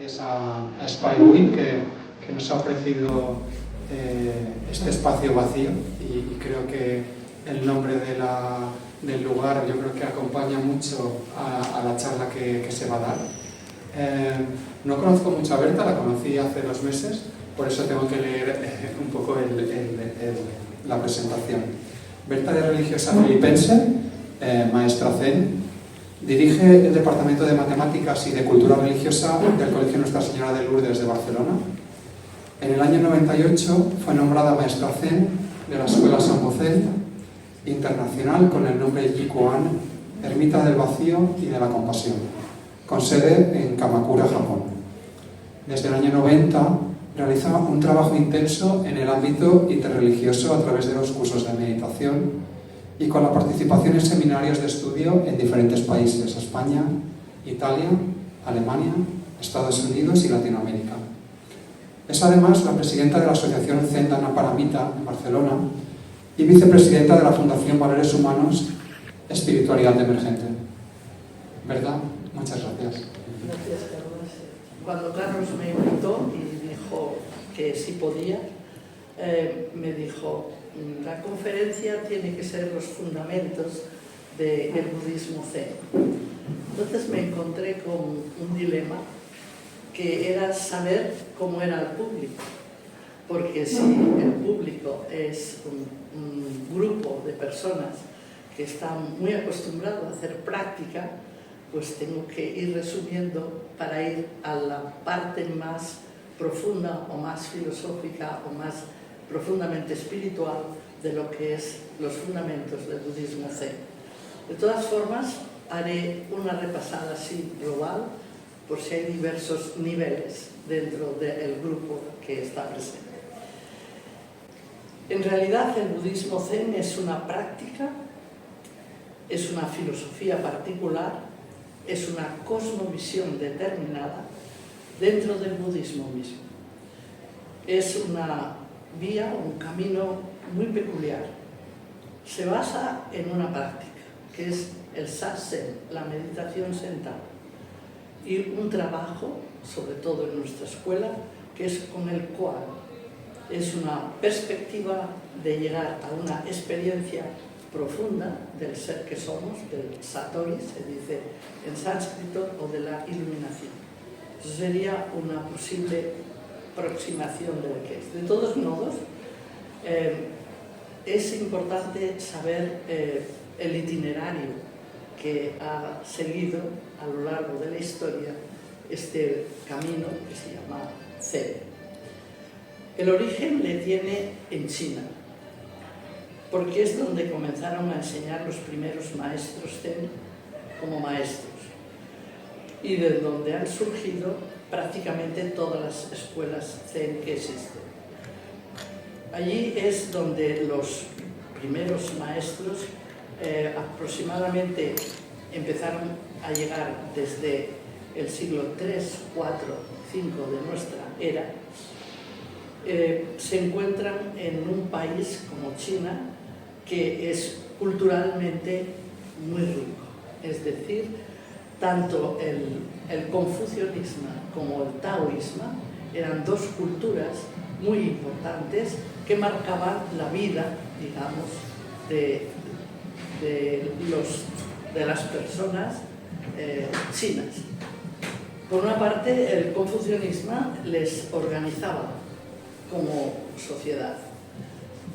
gracias a Spywin que nos ha ofrecido este espacio vacío y creo que el nombre del lugar yo creo que acompaña mucho a la charla que se va a dar. No conozco mucho a Berta, la conocí hace 2 meses, por eso tengo que leer un poco la presentación. Berta es religiosa filipense, maestra Zen. Dirige el Departamento de Matemáticas y de Cultura Religiosa del Colegio Nuestra Señora de Lourdes de Barcelona. En el año 98 fue nombrada maestra Zen de la Escuela Sanbo-Zen Internacional con el nombre Jikuan, Ermita del Vacío y de la Compasión, con sede en Kamakura, Japón. Desde el año 90 realiza un trabajo intenso en el ámbito interreligioso a través de los cursos de meditación y con la participación en seminarios de estudio en diferentes países: España, Italia, Alemania, Estados Unidos y Latinoamérica. Es además la presidenta de la Asociación Zen Dana Paramita en Barcelona y vicepresidenta de la Fundación Valores Humanos Espiritualidad Emergente. ¿Verdad? Muchas gracias. Gracias, Carlos. Cuando Carlos me invitó y dijo que sí podía, me dijo: la conferencia tiene que ser los fundamentos del budismo zen. Entonces me encontré con un dilema que era saber cómo era el público, porque si el público es un grupo de personas que están muy acostumbrados a hacer práctica, pues tengo que ir resumiendo para ir a la parte más profunda o más filosófica o más profundamente espiritual de lo que es los fundamentos del budismo zen. De todas formas, haré una repasada así global por si hay diversos niveles dentro del grupo que está presente. En realidad, el budismo zen es una práctica, es una filosofía particular, es una cosmovisión determinada dentro del budismo mismo. Es una vía, un camino muy peculiar. Se basa en una práctica, que es el sazen, la meditación sentada, y un trabajo, sobre todo en nuestra escuela, que es con el koan. Es una perspectiva de llegar a una experiencia profunda del ser que somos, del satori, se dice en sánscrito, o de la iluminación. Eso sería una posible aproximación de lo que es. De todos modos, es importante saber el itinerario que ha seguido a lo largo de la historia este camino que se llama Zen. El origen le tiene en China, porque es donde comenzaron a enseñar los primeros maestros Zen como maestros, y de donde han surgido prácticamente todas las escuelas Zen que existen. Allí es donde los primeros maestros aproximadamente empezaron a llegar desde el siglo 3, 4, 5 de nuestra era. Se encuentran en un país como China, que es culturalmente muy rico. Es decir, tanto el confucianismo como el taoísmo eran dos culturas muy importantes que marcaban la vida, digamos, de las personas chinas. Por una parte, el confucianismo les organizaba como sociedad.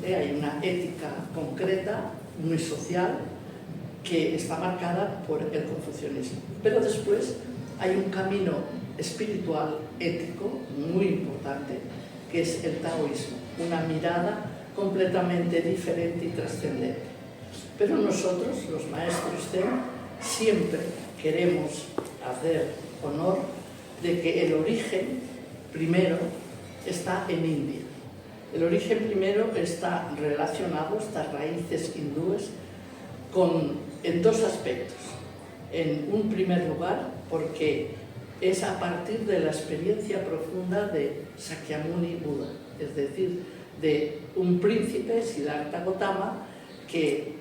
Hay una ética concreta, muy social, que está marcada por el confucianismo. Pero después hay un camino espiritual, ético, muy importante, que es el taoísmo, una mirada completamente diferente y trascendente. Pero nosotros, los maestros Zen, siempre queremos hacer honor de que el origen primero está en India. El origen primero está relacionado, estas raíces hindúes, en dos aspectos. En un primer lugar, porque es a partir de la experiencia profunda de Sakyamuni Buda, es decir, de un príncipe, Siddhartha Gautama, que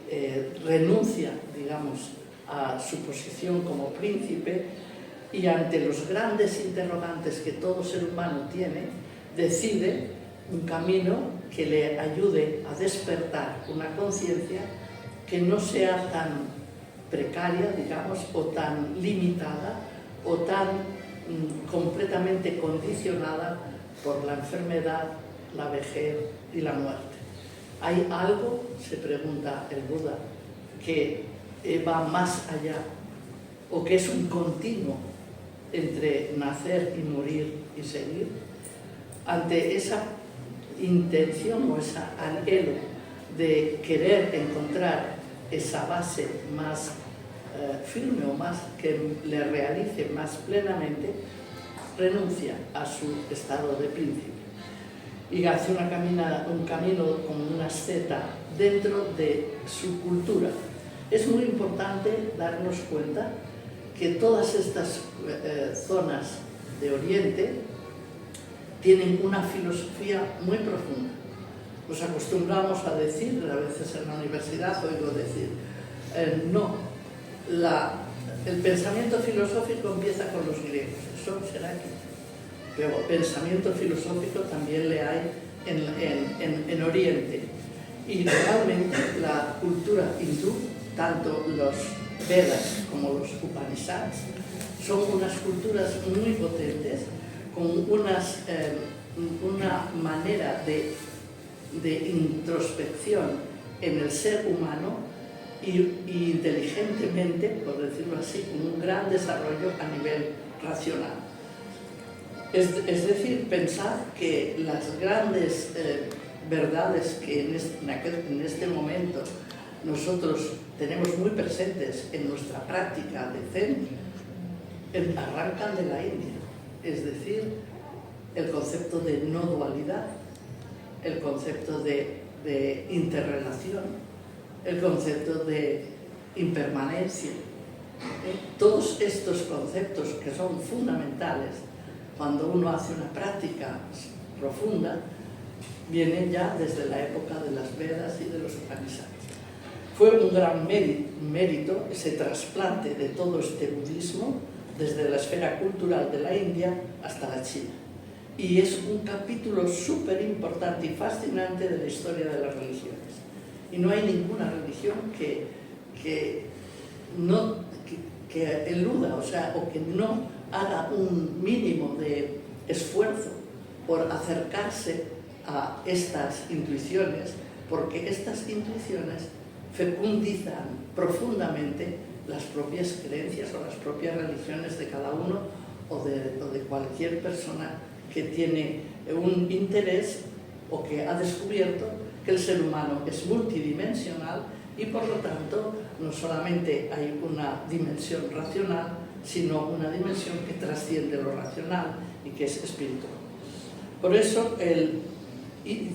renuncia, digamos, a su posición como príncipe y ante los grandes interrogantes que todo ser humano tiene, decide un camino que le ayude a despertar una conciencia que no sea tan precaria, digamos, o tan limitada, o tan completamente condicionada por la enfermedad, la vejez y la muerte. ¿Hay algo, se pregunta el Buda, que va más allá o que es un continuo entre nacer y morir y seguir? Ante esa intención o ese anhelo de querer encontrar esa base más firme o más que le realice más plenamente, renuncia a su estado de príncipe y hace un camino como una asceta dentro de su cultura. Es muy importante darnos cuenta que todas estas zonas de Oriente tienen una filosofía muy profunda. Nos acostumbramos a decir, a veces en la universidad oigo decir, el pensamiento filosófico empieza con los griegos, eso será aquí. Pero pensamiento filosófico también le hay en Oriente. Y realmente la cultura hindú, tanto los Vedas como los Upanishads, son unas culturas muy potentes, con una manera de introspección en el ser humano y inteligentemente, por decirlo así, con un gran desarrollo a nivel racional. Es decir, pensar que las grandes verdades que en este momento nosotros tenemos muy presentes en nuestra práctica de Zen arrancan de la India, es decir, el concepto de no dualidad, el concepto de interrelación, el concepto de impermanencia. Todos estos conceptos que son fundamentales cuando uno hace una práctica profunda, vienen ya desde la época de las Vedas y de los Upanishads. Fue un gran mérito ese trasplante de todo este budismo desde la esfera cultural de la India hasta la China. Y es un capítulo súper importante y fascinante de la historia de las religiones. Y no hay ninguna religión que eluda, o que no haga un mínimo de esfuerzo por acercarse a estas intuiciones, porque estas intuiciones fecundizan profundamente las propias creencias o las propias religiones de cada uno o de cualquier persona que tiene un interés o que ha descubierto que el ser humano es multidimensional y por lo tanto no solamente hay una dimensión racional, sino una dimensión que trasciende lo racional y que es espiritual. Por eso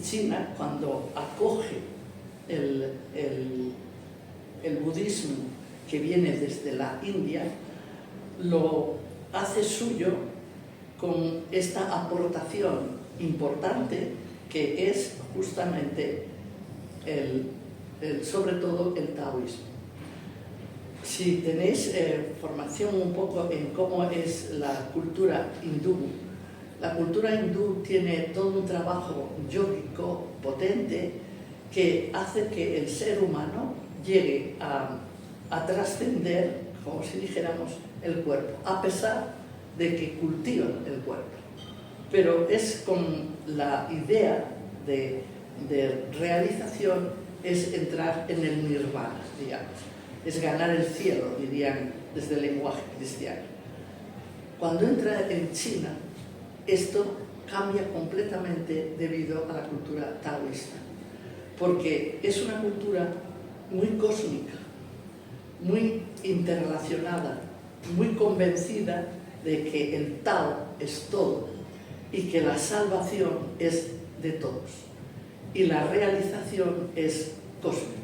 China, cuando acoge el budismo que viene desde la India, lo hace suyo con esta aportación importante que es justamente sobre todo el taoísmo. Si tenéis formación un poco en cómo es la cultura hindú, la cultura hindú tiene todo un trabajo yógico potente que hace que el ser humano llegue a trascender, como si dijéramos, el cuerpo, a pesar de que cultivan el cuerpo. Pero es con la idea de realización, es entrar en el nirvana, digamos. Es ganar el cielo, dirían desde el lenguaje cristiano. Cuando entra en China, esto cambia completamente debido a la cultura taoísta, porque es una cultura muy cósmica, muy interrelacionada, muy convencida de que el Tao es todo y que la salvación es de todos y la realización es cósmica.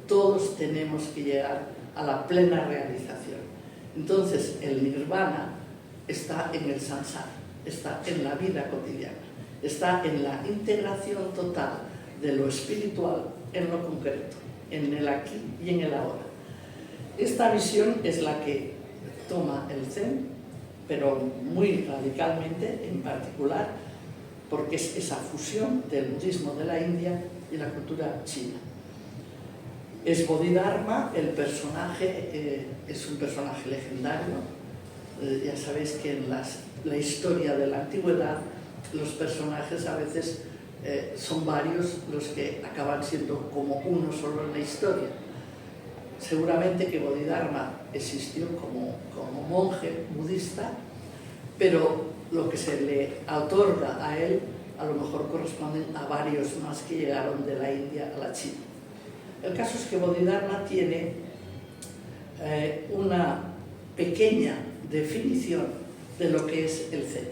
Todos tenemos que llegar a la plena realización. Entonces el nirvana está en el samsara, está en la vida cotidiana, está en la integración total de lo espiritual en lo concreto, en el aquí y en el ahora. Esta visión es la que toma el Zen pero muy radicalmente, en particular, porque es esa fusión del budismo de la India y la cultura china. Es Bodhidharma, el personaje es un personaje legendario. Ya sabéis que en la historia de la antigüedad los personajes a veces son varios los que acaban siendo como uno solo en la historia. Seguramente que Bodhidharma existió como monje budista, pero lo que se le otorga a él a lo mejor corresponden a varios más que llegaron de la India a la China. El caso es que Bodhidharma tiene una pequeña definición de lo que es el Zen.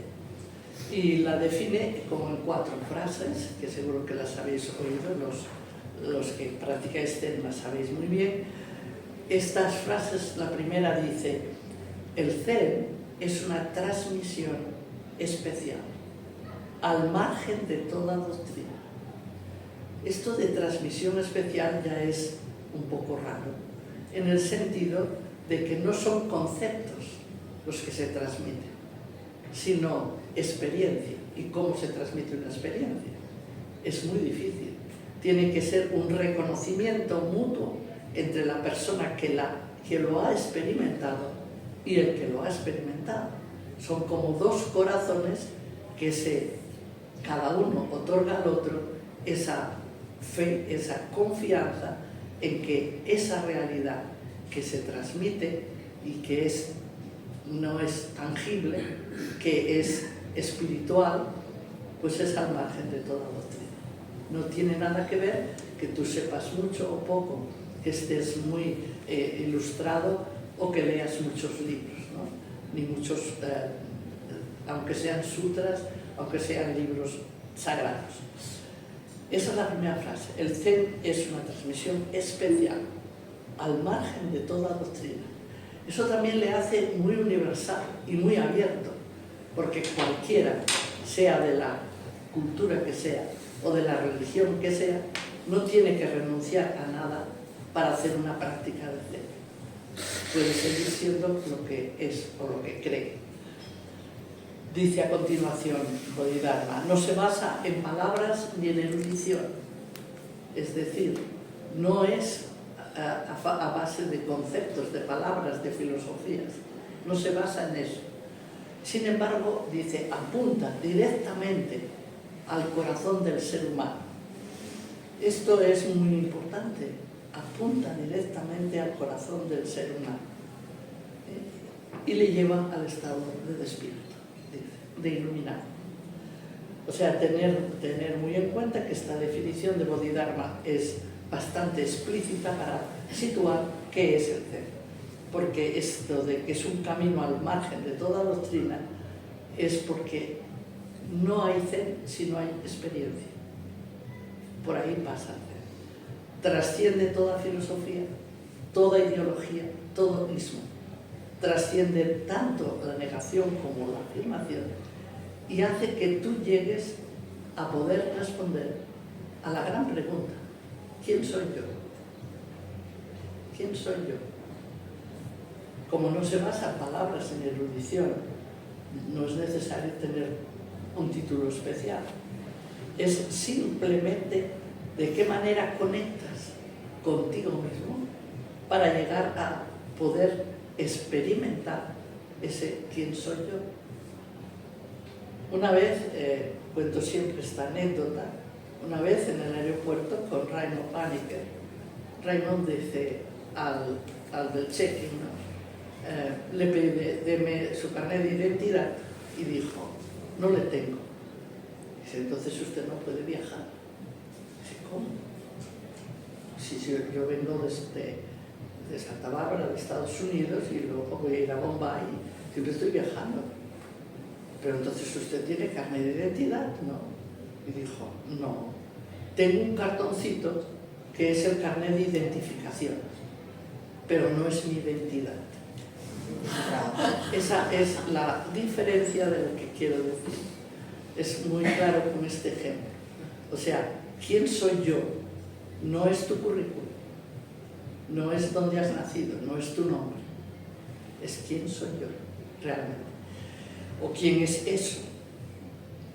Y la define como en 4 frases, que seguro que las habéis oído, los que practicáis Zen las sabéis muy bien. Estas frases, la primera dice: el Zen es una transmisión especial, al margen de toda doctrina. Esto de transmisión especial ya es un poco raro, en el sentido de que no son conceptos los que se transmiten, sino experiencia. ¿Y cómo se transmite una experiencia? Es muy difícil. Tiene que ser un reconocimiento mutuo entre la persona que lo ha experimentado y el que lo ha experimentado. Son como 2 corazones que cada uno otorga al otro esa fe, esa confianza en que esa realidad que se transmite y que no es tangible, que es espiritual, pues es al margen de toda doctrina. No tiene nada que ver que tú sepas mucho o poco, que estés muy ilustrado o que leas muchos libros, ¿no? Ni muchos, aunque sean sutras, aunque sean libros sagrados. Esa es la primera frase. El Zen es una transmisión especial, al margen de toda doctrina. Eso también le hace muy universal y muy abierto, porque cualquiera, sea de la cultura que sea o de la religión que sea, no tiene que renunciar a nada para hacer una práctica de Zen. Puede seguir siendo lo que es o lo que cree. Dice a continuación Bodhidharma: no se basa en palabras ni en erudición, es decir, no es a base de conceptos, de palabras, de filosofías, no se basa en eso. Sin embargo, dice, apunta directamente al corazón del ser humano. Esto es muy importante, apunta directamente al corazón del ser humano y le lleva al estado de despierto, de iluminado. O sea, tener muy en cuenta que esta definición de Bodhidharma es bastante explícita para situar qué es el Zen. Porque esto de que es un camino al margen de toda doctrina es porque no hay Zen si no hay experiencia. Por ahí pasa el Zen. Trasciende toda filosofía, toda ideología, todo ismo. Trasciende tanto la negación como la afirmación y hace que tú llegues a poder responder a la gran pregunta: ¿quién soy yo? ¿Quién soy yo? Como no se basa en palabras, en erudición, no es necesario tener un título especial. Es simplemente de qué manera conectas contigo mismo para llegar a poder experimentar ese quién soy yo. Una vez, cuento siempre esta anécdota, una vez en el aeropuerto con Raymond Paniker, Raymond dice al del check-in, ¿no? Le pide, deme su carnet de identidad, y dijo, no le tengo. Dice, entonces usted no puede viajar. Dice, ¿cómo? Si yo vengo de Santa Bárbara, de Estados Unidos, y luego voy a ir a Bombay, siempre estoy viajando. Pero entonces usted tiene carnet de identidad, ¿no? Y dijo, no, tengo un cartoncito que es el carnet de identificación, pero no es mi identidad. Esa es la diferencia de lo que quiero decir. Es muy claro con este ejemplo. O sea, ¿quién soy yo? No es tu currículum, no es dónde has nacido, no es tu nombre, es quién soy yo realmente. o quién es eso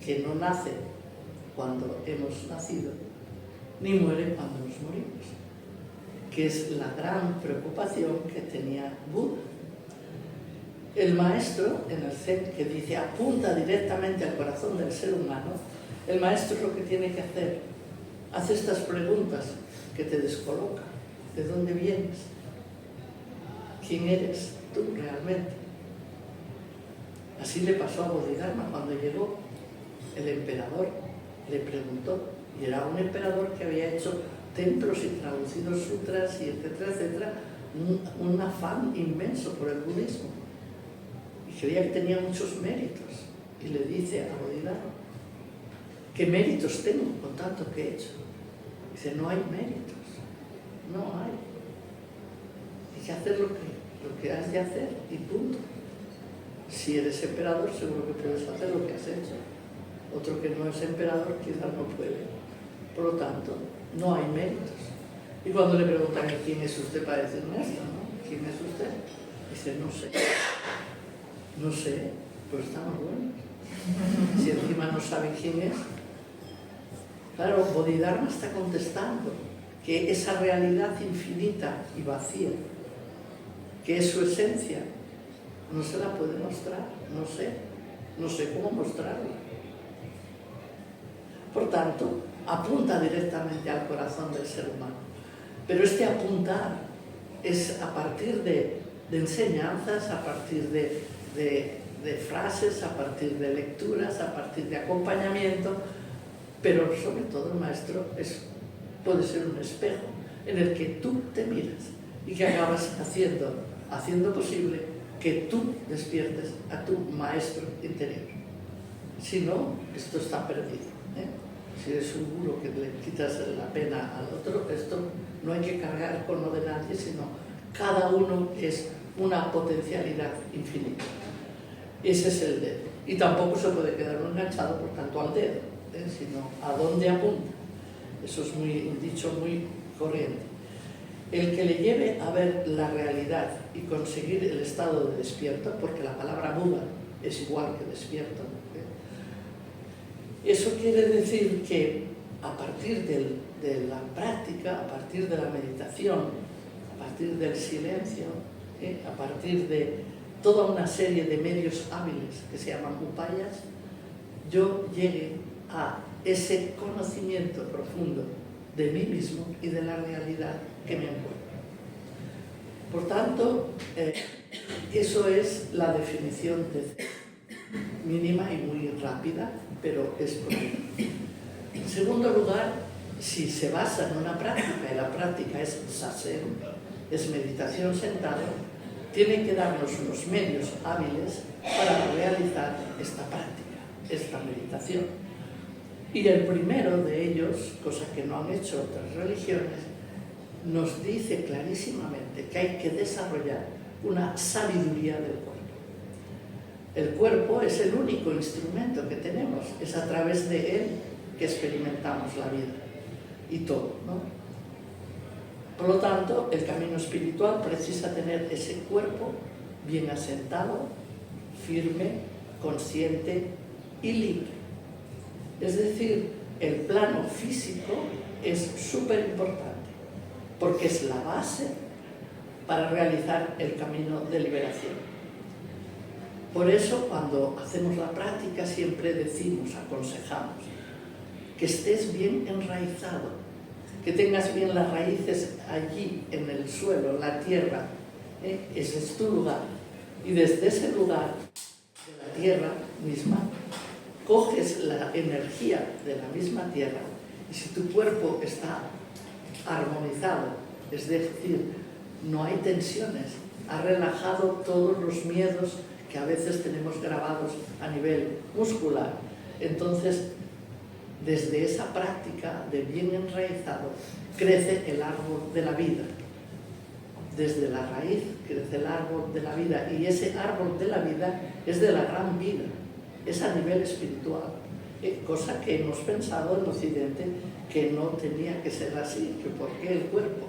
que no nace cuando hemos nacido, ni muere cuando nos morimos, que es la gran preocupación que tenía Buda. El maestro en el Zen, que dice apunta directamente al corazón del ser humano, el maestro lo que tiene que hacer, hace estas preguntas que te descolocan. ¿De dónde vienes? ¿Quién eres tú realmente? Así le pasó a Bodhidharma cuando llegó. El emperador le preguntó, y era un emperador que había hecho templos y traducido sutras y etcétera, etcétera, un afán inmenso por el budismo. Y creía que tenía muchos méritos. Y le dice a Bodhidharma, ¿qué méritos tengo con tanto que he hecho? Dice, no hay méritos, no hay. Hay que hacer lo que has de hacer y punto. Si eres emperador, seguro que puedes hacer lo que has hecho. Otro que no es emperador quizás no puede. Por lo tanto, no hay méritos. Y cuando le preguntan quién es usted para decirme esto, ¿no? ¿Quién es usted? Dice, no sé. No sé, pues estamos buenos. Si encima no sabe quién es. Claro, Bodhidharma está contestando que esa realidad infinita y vacía, que es su esencia, no se la puede mostrar, no sé cómo mostrarla. Por tanto, apunta directamente al corazón del ser humano. Pero este apuntar es a partir de enseñanzas, a partir de frases, a partir de lecturas, a partir de acompañamiento, pero sobre todo el maestro puede ser un espejo en el que tú te miras y que acabas haciendo posible que tú despiertes a tu maestro interior. Si no, esto está perdido, ¿eh? Si eres un gurú que le quitas la pena al otro, esto no hay que cargar con lo de nadie, sino cada uno es una potencialidad infinita. Ese es el dedo. Y tampoco se puede quedar enganchado, por tanto, al dedo, sino a dónde apunta. Eso es un dicho muy corriente. El que le lleve a ver la realidad y conseguir el estado de despierto, porque la palabra Buda es igual que despierto, eso quiere decir que a partir de la práctica, a partir de la meditación, a partir del silencio, a partir de toda una serie de medios hábiles que se llaman upayas, yo llegue a ese conocimiento profundo de mí mismo y de la realidad que me encuentro. Por tanto, eso es la definición de Zen, mínima y muy rápida, pero es correcta. En segundo lugar, si se basa en una práctica, y la práctica es sasen, es meditación sentado, tiene que darnos unos medios hábiles para realizar esta práctica, esta meditación. Y el primero de ellos, cosa que no han hecho otras religiones, nos dice clarísimamente que hay que desarrollar una sabiduría del cuerpo. El cuerpo es el único instrumento que tenemos, es a través de él que experimentamos la vida y todo, ¿no? Por lo tanto, el camino espiritual precisa tener ese cuerpo bien asentado, firme, consciente y libre. Es decir, el plano físico es súper importante porque es la base para realizar el camino de liberación. Por eso, cuando hacemos la práctica, siempre decimos, aconsejamos, que estés bien enraizado, que tengas bien las raíces allí, en el suelo, en la tierra. Ese es tu lugar. Y desde ese lugar, de la tierra misma, coges la energía de la misma tierra. Y si tu cuerpo está armonizado, es decir, no hay tensiones, ha relajado todos los miedos que a veces tenemos grabados a nivel muscular, entonces desde esa práctica de bien enraizado crece el árbol de la vida. Desde la raíz crece el árbol de la vida, y ese árbol de la vida es de la gran vida, es a nivel espiritual, cosa que hemos pensado en Occidente que no tenía que ser así, que por qué el cuerpo.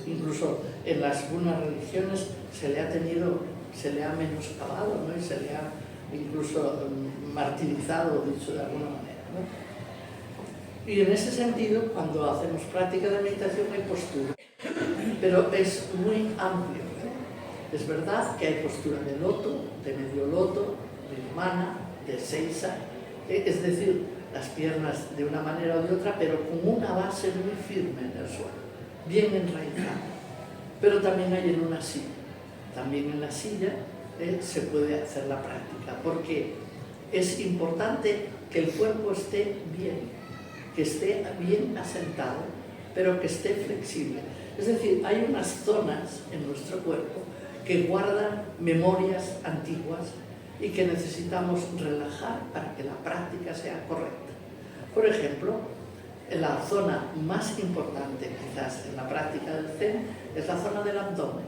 Incluso en algunas religiones se le ha menoscabado, ¿no? Y se le ha incluso martirizado, dicho de alguna manera, ¿no? Y en ese sentido, cuando hacemos práctica de meditación hay postura, pero es muy amplio, ¿eh? Es verdad que hay postura de loto, de medio loto, de humana, de seiza, es decir, las piernas de una manera o de otra, pero con una base muy firme en el suelo, bien enraizada. Pero también hay en una silla. También en la silla se puede hacer la práctica, porque es importante que el cuerpo esté bien, que esté bien asentado, pero que esté flexible. Es decir, hay unas zonas en nuestro cuerpo que guardan memorias antiguas y que necesitamos relajar para que la práctica sea correcta. Por ejemplo, la zona más importante quizás en la práctica del Zen es la zona del abdomen,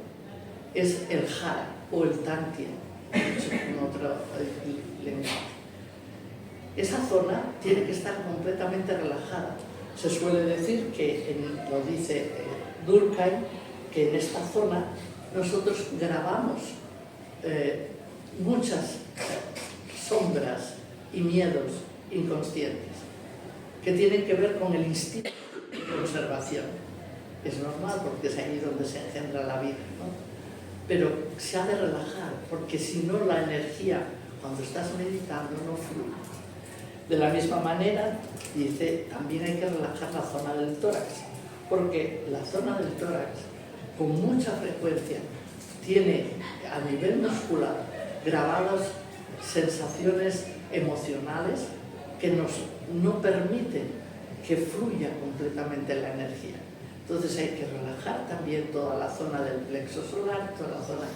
es el jara o el tantien, dicho en otro lenguaje. Esa zona tiene que estar completamente relajada. Se suele decir que, lo dice Durkheim, que en esta zona nosotros grabamos muchas sombras y miedos inconscientes que tienen que ver con el instinto de conservación. Es normal porque es ahí donde se engendra la vida, ¿no? Pero se ha de relajar, porque si no la energía, cuando estás meditando, no fluye. De la misma manera, dice, también hay que relajar la zona del tórax, porque la zona del tórax, con mucha frecuencia, tiene a nivel muscular grabadas sensaciones emocionales que no permiten que fluya completamente la energía. Entonces hay que relajar también toda la zona del plexo solar, toda la zona,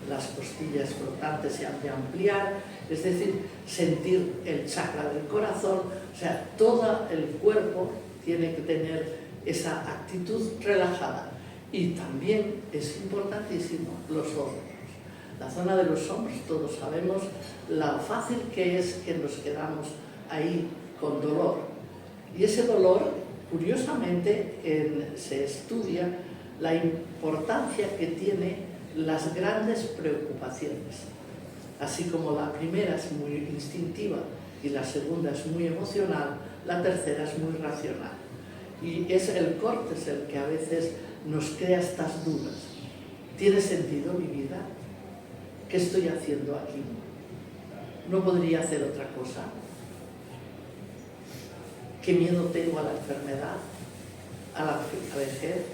las costillas flotantes se han de ampliar, es decir, sentir el chakra del corazón, o sea, todo el cuerpo tiene que tener esa actitud relajada. Y también es importantísimo los hombros. La zona de los hombros, todos sabemos lo fácil que es que nos quedamos ahí con dolor. Y ese dolor, curiosamente, se estudia la importancia que tiene las grandes preocupaciones. Así como la primera es muy instintiva y la segunda es muy emocional, la tercera es muy racional. Y es el córtex el que a veces nos crea estas dudas. ¿Tiene sentido mi vida? ¿Qué estoy haciendo aquí? ¿No podría hacer otra cosa? ¿Qué miedo tengo a la enfermedad? ¿A la vejez?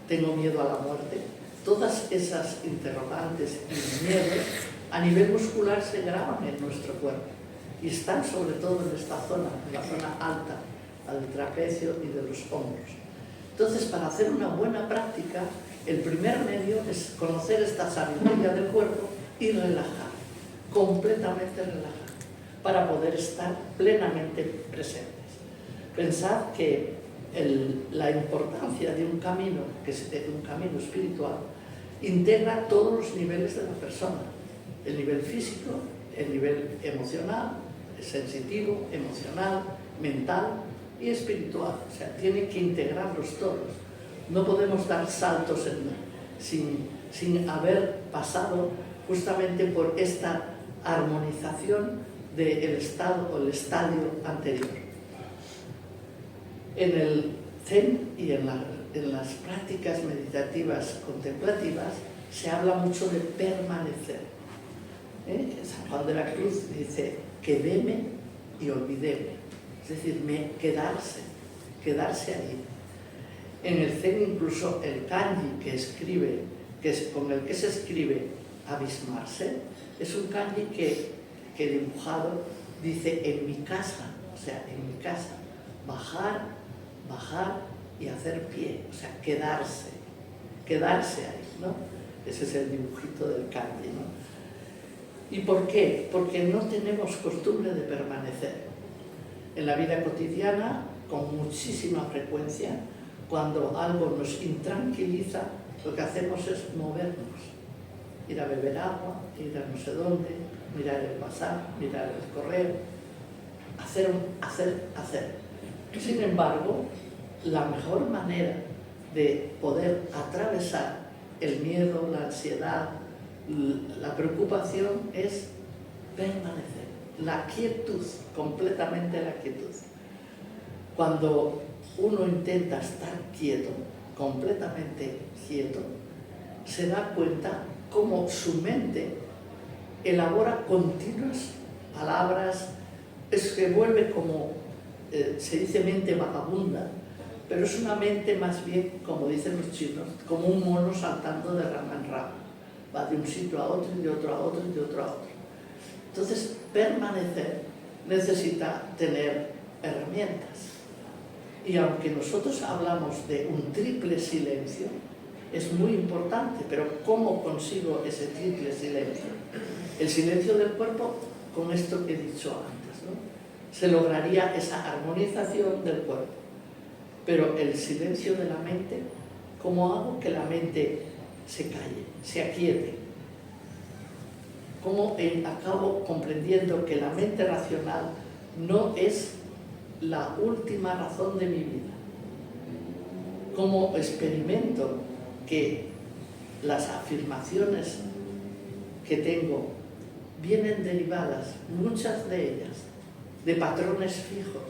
¿Tengo miedo a la muerte? Todas esas interrogantes y miedos a nivel muscular se graban en nuestro cuerpo y están sobre todo en esta zona, en la zona alta, del trapecio y de los hombros. Entonces, para hacer una buena práctica, el primer medio es conocer esta sabiduría del cuerpo y relajar, completamente relajar, para poder estar plenamente presentes. Pensad que la importancia de un camino, que es un camino espiritual, integra todos los niveles de la persona, el nivel físico, el nivel emocional, sensitivo, emocional, mental y espiritual. O sea, tiene que integrarlos todos. No podemos dar saltos sin haber pasado justamente por esta armonización del estado o el estadio anterior. En el Zen y en las prácticas meditativas contemplativas se habla mucho de permanecer. San Juan de la Cruz dice, quedéme y olvidéme. Es decir, quedarse ahí. En el Zen incluso el kanji que es con el que se escribe abismarse, es un kanji que dibujado dice en mi casa, o sea, en mi casa, bajar y hacer pie, o sea, quedarse ahí, ¿no? Ese es el dibujito del kanji, ¿no? ¿Y por qué? Porque no tenemos costumbre de permanecer. En la vida cotidiana, con muchísima frecuencia, cuando algo nos intranquiliza, lo que hacemos es movernos, ir a beber agua, ir a no sé dónde, mirar el WhatsApp, mirar el correo, hacer. Sin embargo, la mejor manera de poder atravesar el miedo, la ansiedad, la preocupación es permanecer. La quietud, completamente la quietud. Cuando uno intenta estar quieto, completamente quieto, se da cuenta cómo su mente elabora continuas palabras, es que vuelve como, se dice mente vagabunda, pero es una mente más bien, como dicen los chinos, como un mono saltando de rama en rama. Va de un sitio a otro, y de otro a otro, y de otro a otro. Entonces, permanecer necesita tener herramientas. Y aunque nosotros hablamos de un triple silencio, es muy importante, pero ¿cómo consigo ese triple silencio? El silencio del cuerpo, con esto que he dicho antes, ¿no? Se lograría esa armonización del cuerpo. Pero el silencio de la mente, ¿cómo hago que la mente se calle, se aquiete? ¿Cómo acabo comprendiendo que la mente racional no es la última razón de mi vida? ¿Cómo experimento que las afirmaciones que tengo vienen derivadas, muchas de ellas, de patrones fijos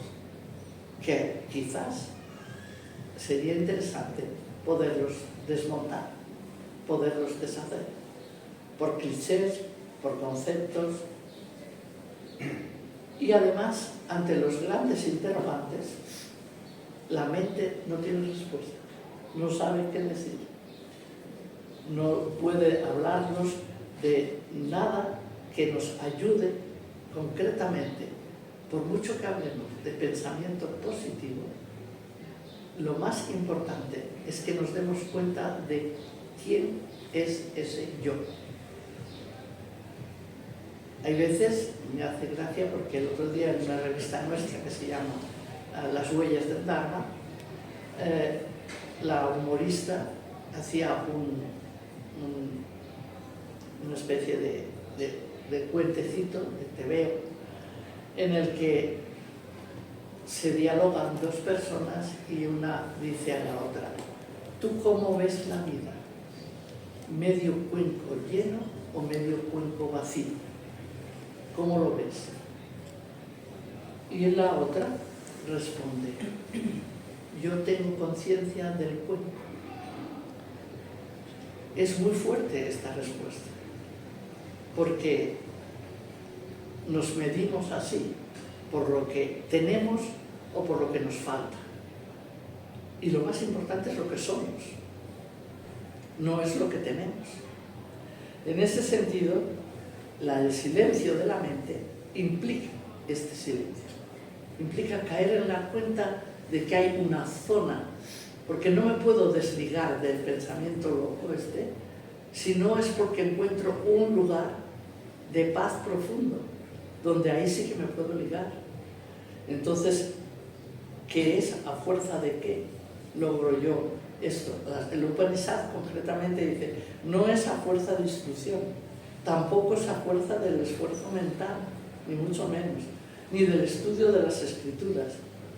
que quizás sería interesante poderlos desmontar, poderlos deshacer, por clichés, por conceptos, y además, ante los grandes interrogantes, la mente no tiene respuesta, no sabe qué decir, no puede hablarnos de nada que nos ayude concretamente. Por mucho que hablemos de pensamiento positivo, lo más importante es que nos demos cuenta de quién es ese yo. Hay veces, me hace gracia porque el otro día en una revista nuestra que se llama Las huellas del Dharma, la humorista hacía una especie de cuentecito, de tebeo, en el que se dialogan dos personas y una dice a la otra: ¿tú cómo ves la vida? ¿Medio cuenco lleno o medio cuenco vacío? ¿Cómo lo ves? Y la otra responde: yo tengo conciencia del cuenco. Es muy fuerte esta respuesta, porque nos medimos así, por lo que tenemos o por lo que nos falta. Y lo más importante es lo que somos, no es lo que tenemos. En ese sentido, el silencio de la mente implica este silencio. Implica caer en la cuenta de que hay una zona, porque no me puedo desligar del pensamiento loco si no es porque encuentro un lugar de paz profundo, donde ahí sí que me puedo ligar. Entonces, ¿qué es? ¿A fuerza de qué logro yo esto? El Upanishad concretamente dice: no es a fuerza de instrucción, tampoco es a fuerza del esfuerzo mental, ni mucho menos, ni del estudio de las escrituras,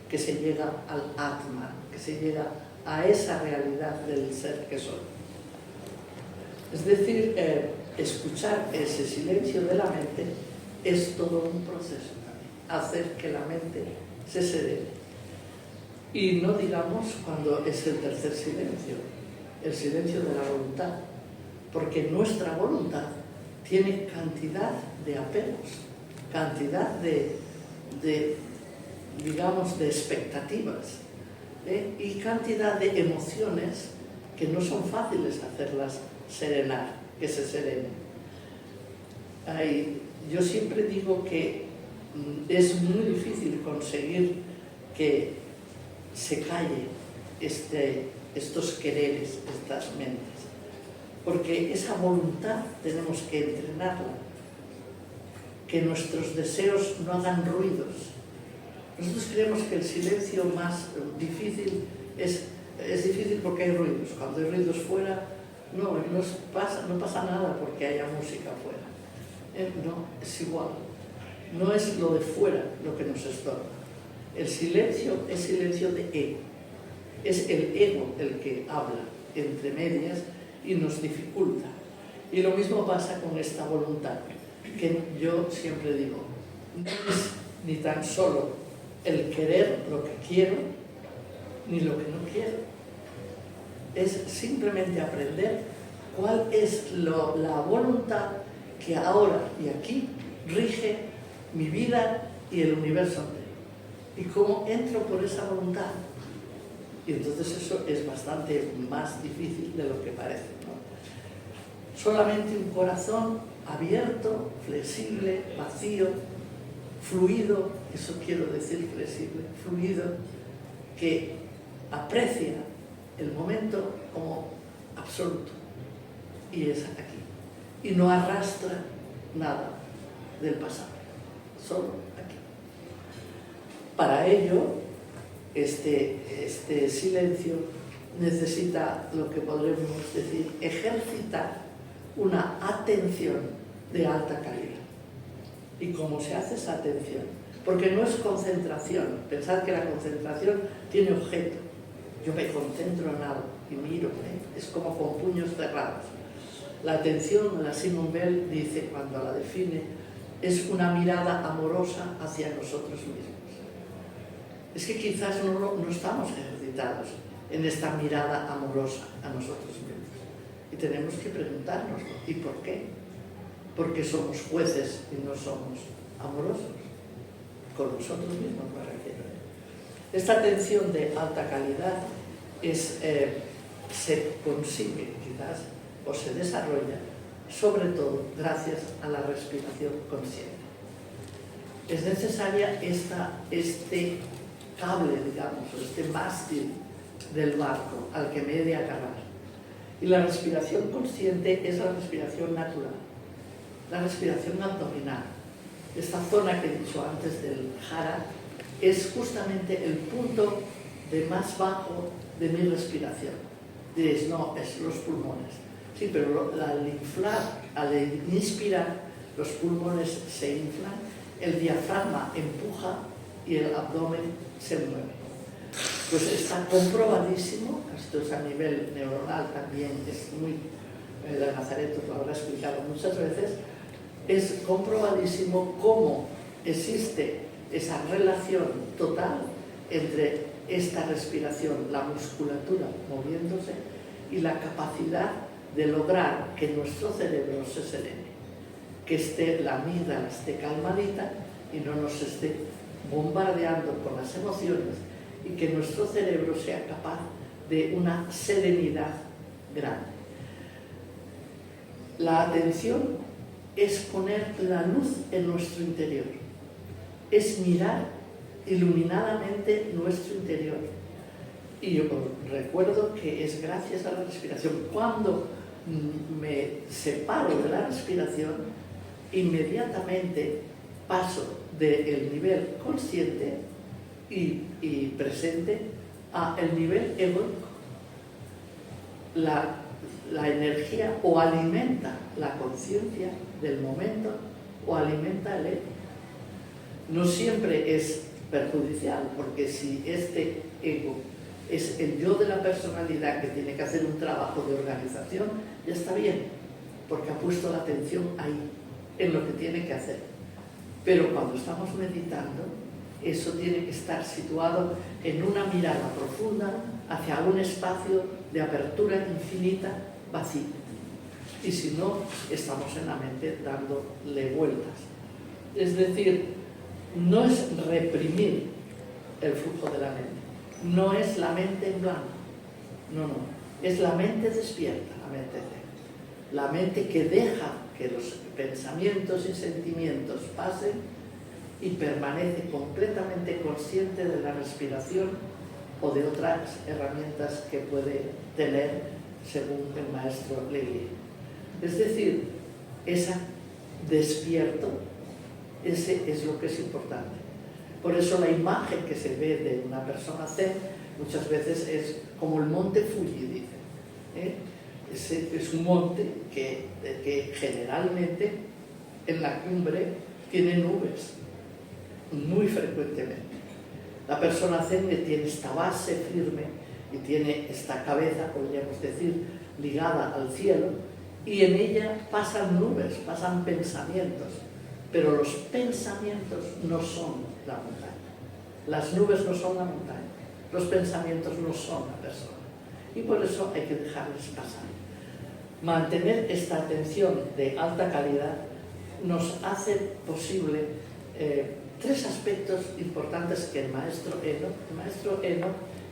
que se llega al Atman, que se llega a esa realidad del ser que soy. Es decir, escuchar ese silencio de la mente es todo un proceso también, hacer que la mente se serene. Y no digamos cuando es el tercer silencio, el silencio de la voluntad, porque nuestra voluntad tiene cantidad de apegos, cantidad de digamos, de expectativas, y cantidad de emociones que no son fáciles hacerlas serenar, que se serenen. Yo siempre digo que es muy difícil conseguir que se calle estos quereres, estas mentes, porque esa voluntad tenemos que entrenarla, que nuestros deseos no hagan ruidos. Nosotros creemos que el silencio más difícil es difícil porque hay ruidos. Cuando hay ruidos fuera, no pasa nada porque haya música fuera. No, es igual. No es lo de fuera lo que nos estorba. El silencio es silencio de ego. Es el ego el que habla entre medias y nos dificulta. Y lo mismo pasa con esta voluntad. que yo siempre digo, no es ni tan solo el querer lo que quiero, ni lo que no quiero. Es simplemente aprender cuál es la voluntad que ahora y aquí rige mi vida y el universo entero. Y cómo entro por esa voluntad. Y entonces eso es bastante más difícil de lo que parece, ¿no? Solamente un corazón abierto, flexible, vacío, fluido, eso quiero decir flexible, fluido, que aprecia el momento como absoluto. Y es aquí. Y no arrastra nada del pasado, solo aquí. Para ello, este silencio necesita lo que podremos decir, ejercitar una atención de alta calidad. ¿Y cómo se hace esa atención? Porque no es concentración. Pensad que la concentración tiene objeto. Yo me concentro en algo y miro, es como con puños cerrados. La atención, la Simone Weil dice, cuando la define, es una mirada amorosa hacia nosotros mismos. Es que quizás no estamos ejercitados en esta mirada amorosa a nosotros mismos. Y tenemos que preguntarnos, ¿y por qué? Porque somos jueces y no somos amorosos. Con nosotros mismos me refiero. Esta atención de alta calidad se consigue quizás o se desarrolla sobre todo gracias a la respiración consciente. Es necesaria este cable, digamos, o este mástil del barco al que me he de agarrar. Y la respiración consciente es la respiración natural, la respiración abdominal. Esta zona que he dicho antes del jara es justamente el punto de más bajo de mi respiración. Diréis, no, es los pulmones. Sí, pero al inspirar, los pulmones se inflan, el diafragma empuja y el abdomen se mueve. Pues está comprobadísimo, esto es a nivel neuronal también, la Nazaret os lo habrá explicado muchas veces, es comprobadísimo cómo existe esa relación total entre esta respiración, la musculatura moviéndose y la capacidad de lograr que nuestro cerebro se serene, que la amígdala esté calmadita y no nos esté bombardeando con las emociones y que nuestro cerebro sea capaz de una serenidad grande. La atención es poner la luz en nuestro interior, es mirar iluminadamente nuestro interior. Y yo recuerdo que es gracias a la respiración. Cuando me separo de la respiración, inmediatamente paso del nivel consciente y presente al nivel egoico. La energía o alimenta la conciencia del momento o alimenta el ego. No siempre es perjudicial, porque si este ego es el yo de la personalidad que tiene que hacer un trabajo de organización, ya está bien, porque ha puesto la atención ahí, en lo que tiene que hacer. Pero cuando estamos meditando, eso tiene que estar situado en una mirada profunda hacia un espacio de apertura infinita, vacío. Y si no, estamos en la mente dándole vueltas. Es decir, no es reprimir el flujo de la mente, no es la mente en blanco, no, es la mente despierta, la mente que deja que los pensamientos y sentimientos pasen y permanece completamente consciente de la respiración o de otras herramientas que puede tener según el maestro Lely. Es decir, esa despierto, ese es lo que es importante. Por eso la imagen que se ve de una persona zen muchas veces es como el monte Fuji, dicen. Es un monte que generalmente en la cumbre tiene nubes, muy frecuentemente. La persona zen tiene esta base firme y tiene esta cabeza, podríamos decir, ligada al cielo, y en ella pasan nubes, pasan pensamientos, pero los pensamientos no son la montaña. Las nubes no son la montaña, los pensamientos no son la persona. Y por eso hay que dejarles pasar. Mantener esta atención de alta calidad nos hace posible tres aspectos importantes que el maestro Eno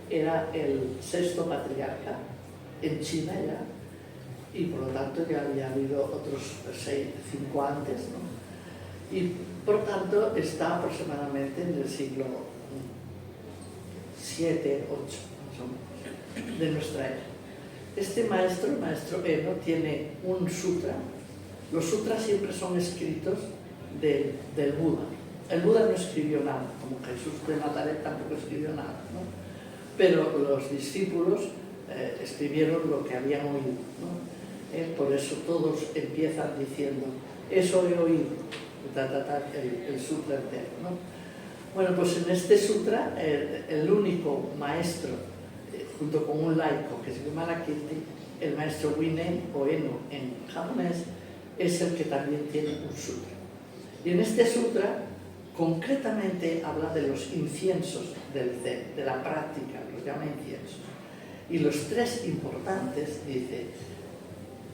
era el sexto patriarca en China ya, y por lo tanto ya había habido otros 5 antes, ¿no? Y por tanto está aproximadamente en el siglo 7, 8, más o menos, de nuestra era. Este maestro, el maestro Eno, tiene un sutra. Los sutras siempre son escritos del Buda. El Buda no escribió nada, como Jesús de Nazaret tampoco escribió nada, ¿no? Pero los discípulos escribieron lo que habían oído, ¿no? Por eso todos empiezan diciendo, eso he oído, el sutra entero, ¿no? Bueno, pues en este sutra, el único maestro, junto con un laico que es Vimalakirti, el maestro Winen o Eno en japonés, es el que también tiene un sutra. Y en este sutra, concretamente habla de los inciensos del Zen, de la práctica, los llama inciensos. Y los tres importantes, dice,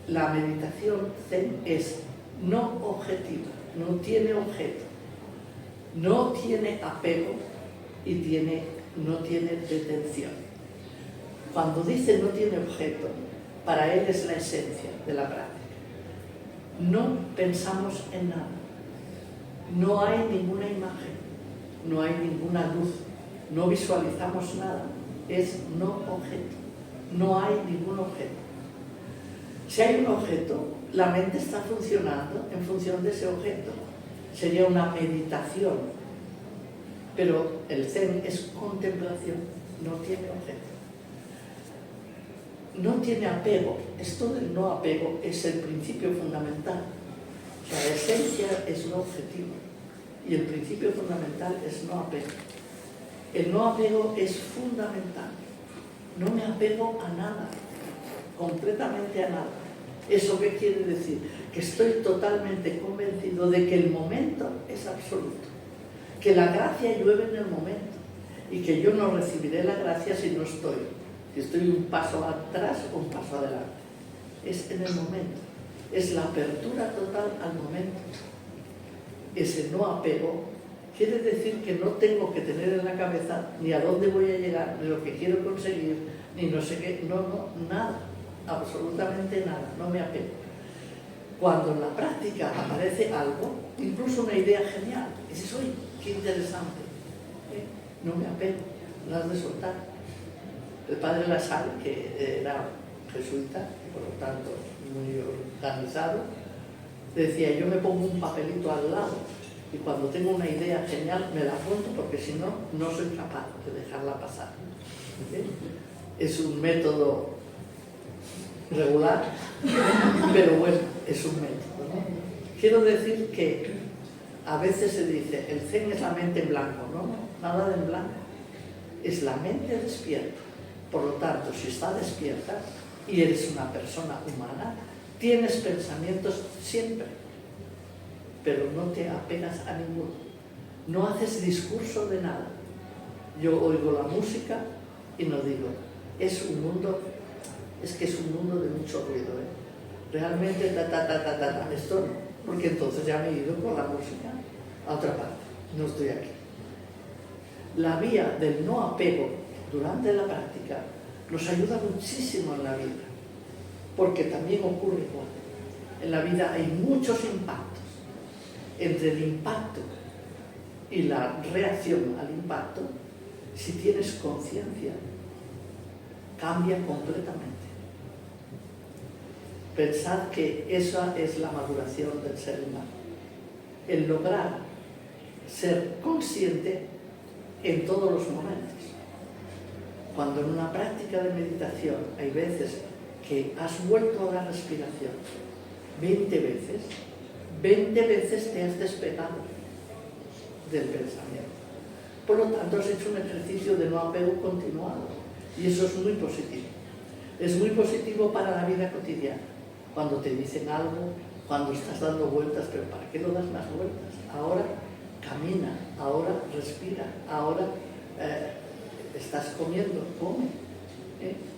la meditación Zen es no objetiva, no tiene objeto, no tiene apego y no tiene detención. Cuando dice no tiene objeto, para él es la esencia de la práctica. No pensamos en nada, no hay ninguna imagen, no hay ninguna luz, no visualizamos nada, es no objeto, no hay ningún objeto. Si hay un objeto, la mente está funcionando en función de ese objeto. Sería una meditación, pero el Zen es contemplación, no tiene objeto. No tiene apego. Esto del no apego es el principio fundamental. O sea, la esencia es no objetivo y el principio fundamental es no apego. El no apego es fundamental. No me apego a nada, completamente a nada. ¿Eso qué quiere decir? Que estoy totalmente convencido de que el momento es absoluto, que la gracia llueve en el momento y que yo no recibiré la gracia si no estoy. Si estoy un paso atrás o un paso adelante. Es en el momento. Es la apertura total al momento. Ese no apego quiere decir que no tengo que tener en la cabeza ni a dónde voy a llegar, ni lo que quiero conseguir, ni no sé qué. No, nada. Absolutamente nada. No me apego. Cuando en la práctica aparece algo, incluso una idea genial, dices, oye, qué interesante. No me apego. No has de soltar. El padre Lassalle, que era jesuita y por lo tanto muy organizado, decía, yo me pongo un papelito al lado y cuando tengo una idea genial me la apunto porque si no, no soy capaz de dejarla pasar. Es un método regular, pero bueno, es un método, ¿no? Quiero decir que a veces se dice, el Zen es la mente en blanco, no, nada de en blanco, es la mente despierta. Por lo tanto, si está despierta y eres una persona humana, tienes pensamientos siempre, pero no te apegas a ninguno. No haces discurso de nada. Yo oigo la música y no digo, es un mundo de mucho ruido, ¿eh? Realmente, esto no, porque entonces ya me he ido con la música a otra parte, no estoy aquí. La vía del no apego durante la práctica nos ayuda muchísimo en la vida, porque también ocurre igual. En la vida hay muchos impactos. Entre el impacto y la reacción al impacto, si tienes conciencia, cambia completamente. Pensad que esa es la maduración del ser humano. El lograr ser consciente en todos los momentos. Cuando en una práctica de meditación hay veces que has vuelto a la respiración 20 veces te has despegado del pensamiento. Por lo tanto, has hecho un ejercicio de no apego continuado y eso es muy positivo. Es muy positivo para la vida cotidiana. cuando te dicen algo, cuando estás dando vueltas, pero ¿para qué no das más vueltas? Ahora camina, ahora respira, ahora estás comiendo, come.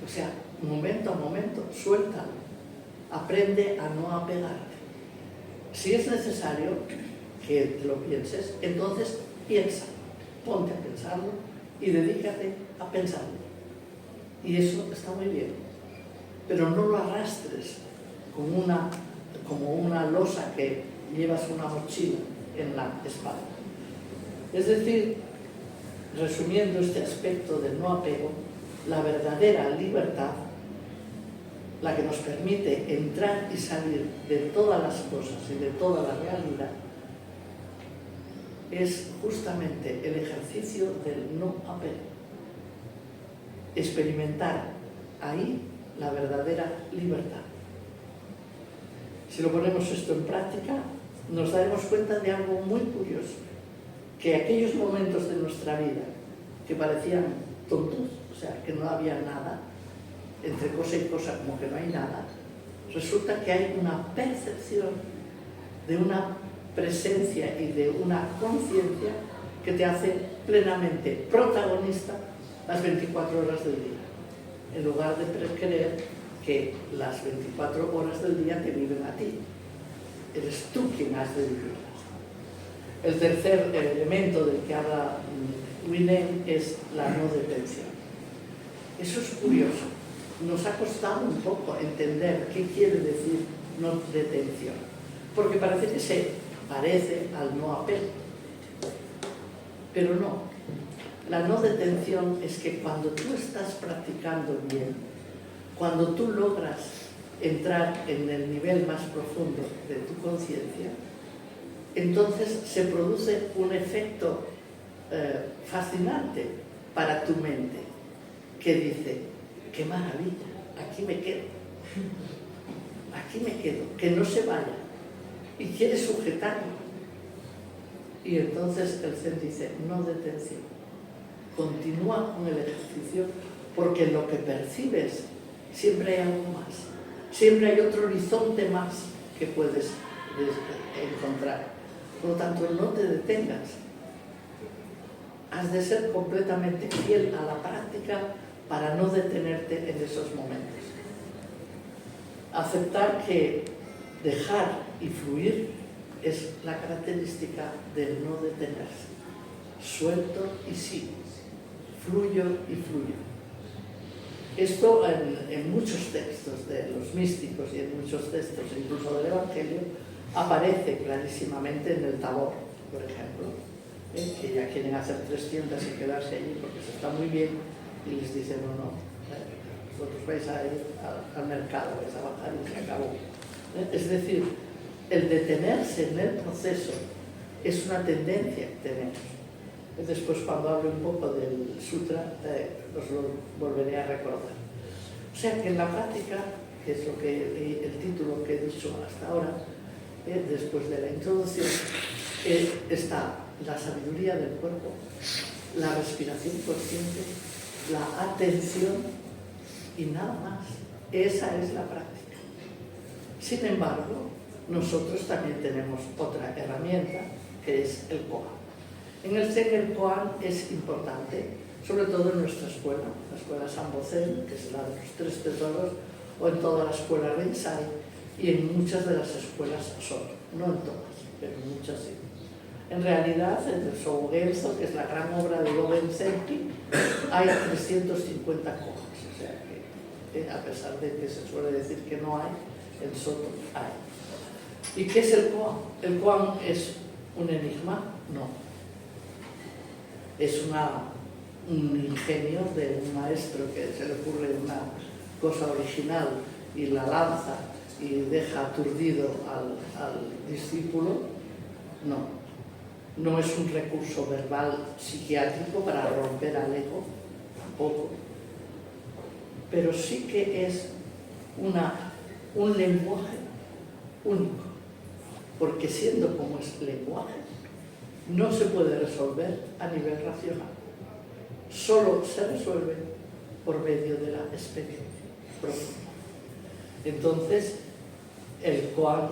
O sea, momento a momento, suéltalo. Aprende a no apegarte. Si es necesario que te lo pienses, entonces piensa, ponte a pensarlo y dedícate a pensarlo. Y eso está muy bien. Pero no lo arrastres como una losa que llevas una mochila en la espalda. Es decir, resumiendo este aspecto del no apego, la verdadera libertad, la que nos permite entrar y salir de todas las cosas y de toda la realidad, es justamente el ejercicio del no apego. Experimentar ahí la verdadera libertad. Si lo ponemos esto en práctica, nos daremos cuenta de algo muy curioso, que aquellos momentos de nuestra vida que parecían tontos, o sea, que no había nada, entre cosa y cosa como que no hay nada, resulta que hay una percepción de una presencia y de una conciencia que te hace plenamente protagonista las 24 horas del día, en lugar de creer que las 24 horas del día te viven a ti. Eres tú quien has de vivirlas. El tercer elemento del que habla Winen es la no detención. Eso es curioso. Nos ha costado un poco entender qué quiere decir no detención, porque parece que se parece al no apego. Pero no. La no detención es que cuando tú estás practicando bien, cuando tú logras entrar en el nivel más profundo de tu conciencia, entonces se produce un efecto fascinante para tu mente, que dice, qué maravilla, aquí me quedo, que no se vaya, y quiere sujetarlo. Y entonces el Zen dice, no detención, continúa con el ejercicio, porque lo que percibes siempre hay algo más, siempre hay otro horizonte más que puedes encontrar. Por lo tanto, no te detengas. Has de ser completamente fiel a la práctica para no detenerte en esos momentos. Aceptar que dejar y fluir es la característica del no detenerse. Suelto y sigo, fluyo y fluyo. Esto en muchos textos de los místicos y en muchos textos, incluso del Evangelio, aparece clarísimamente en el Tabor, por ejemplo, que ya quieren hacer 3 tiendas y quedarse allí porque se está muy bien, y les dicen, no, vosotros vais a ir al mercado, vais a bajar y se acabó. Es decir, el detenerse en el proceso es una tendencia que tenemos. Después, cuando hable un poco del sutra, os lo volveré a recordar. O sea que en la práctica, que es el título que he dicho hasta ahora, después de la introducción, está la sabiduría del cuerpo, la respiración consciente, la atención y nada más. Esa es la práctica. Sin embargo, nosotros también tenemos otra herramienta, que es el koan. En el Zen el koan es importante, sobre todo en nuestra escuela, la escuela Sambo-Zen, que es la de los 3 tesoros, o en toda la escuela Rinzai, y en muchas de las escuelas Soto, no en todas, pero en muchas sí. En realidad, en el Shōgen-sō, que es la gran obra de Dogen Zenki, hay 350 koans, o sea que, a pesar de que se suele decir que no hay, en Soto hay. ¿Y qué es el koan? ¿El koan es un enigma? No. Es un ingenio de un maestro que se le ocurre una cosa original y la lanza y deja aturdido al discípulo. No es un recurso verbal psiquiátrico para romper al ego, tampoco. Pero sí que es un lenguaje único, porque siendo como es lenguaje, no se puede resolver a nivel racional. Solo se resuelve por medio de la experiencia profunda. Entonces, el koan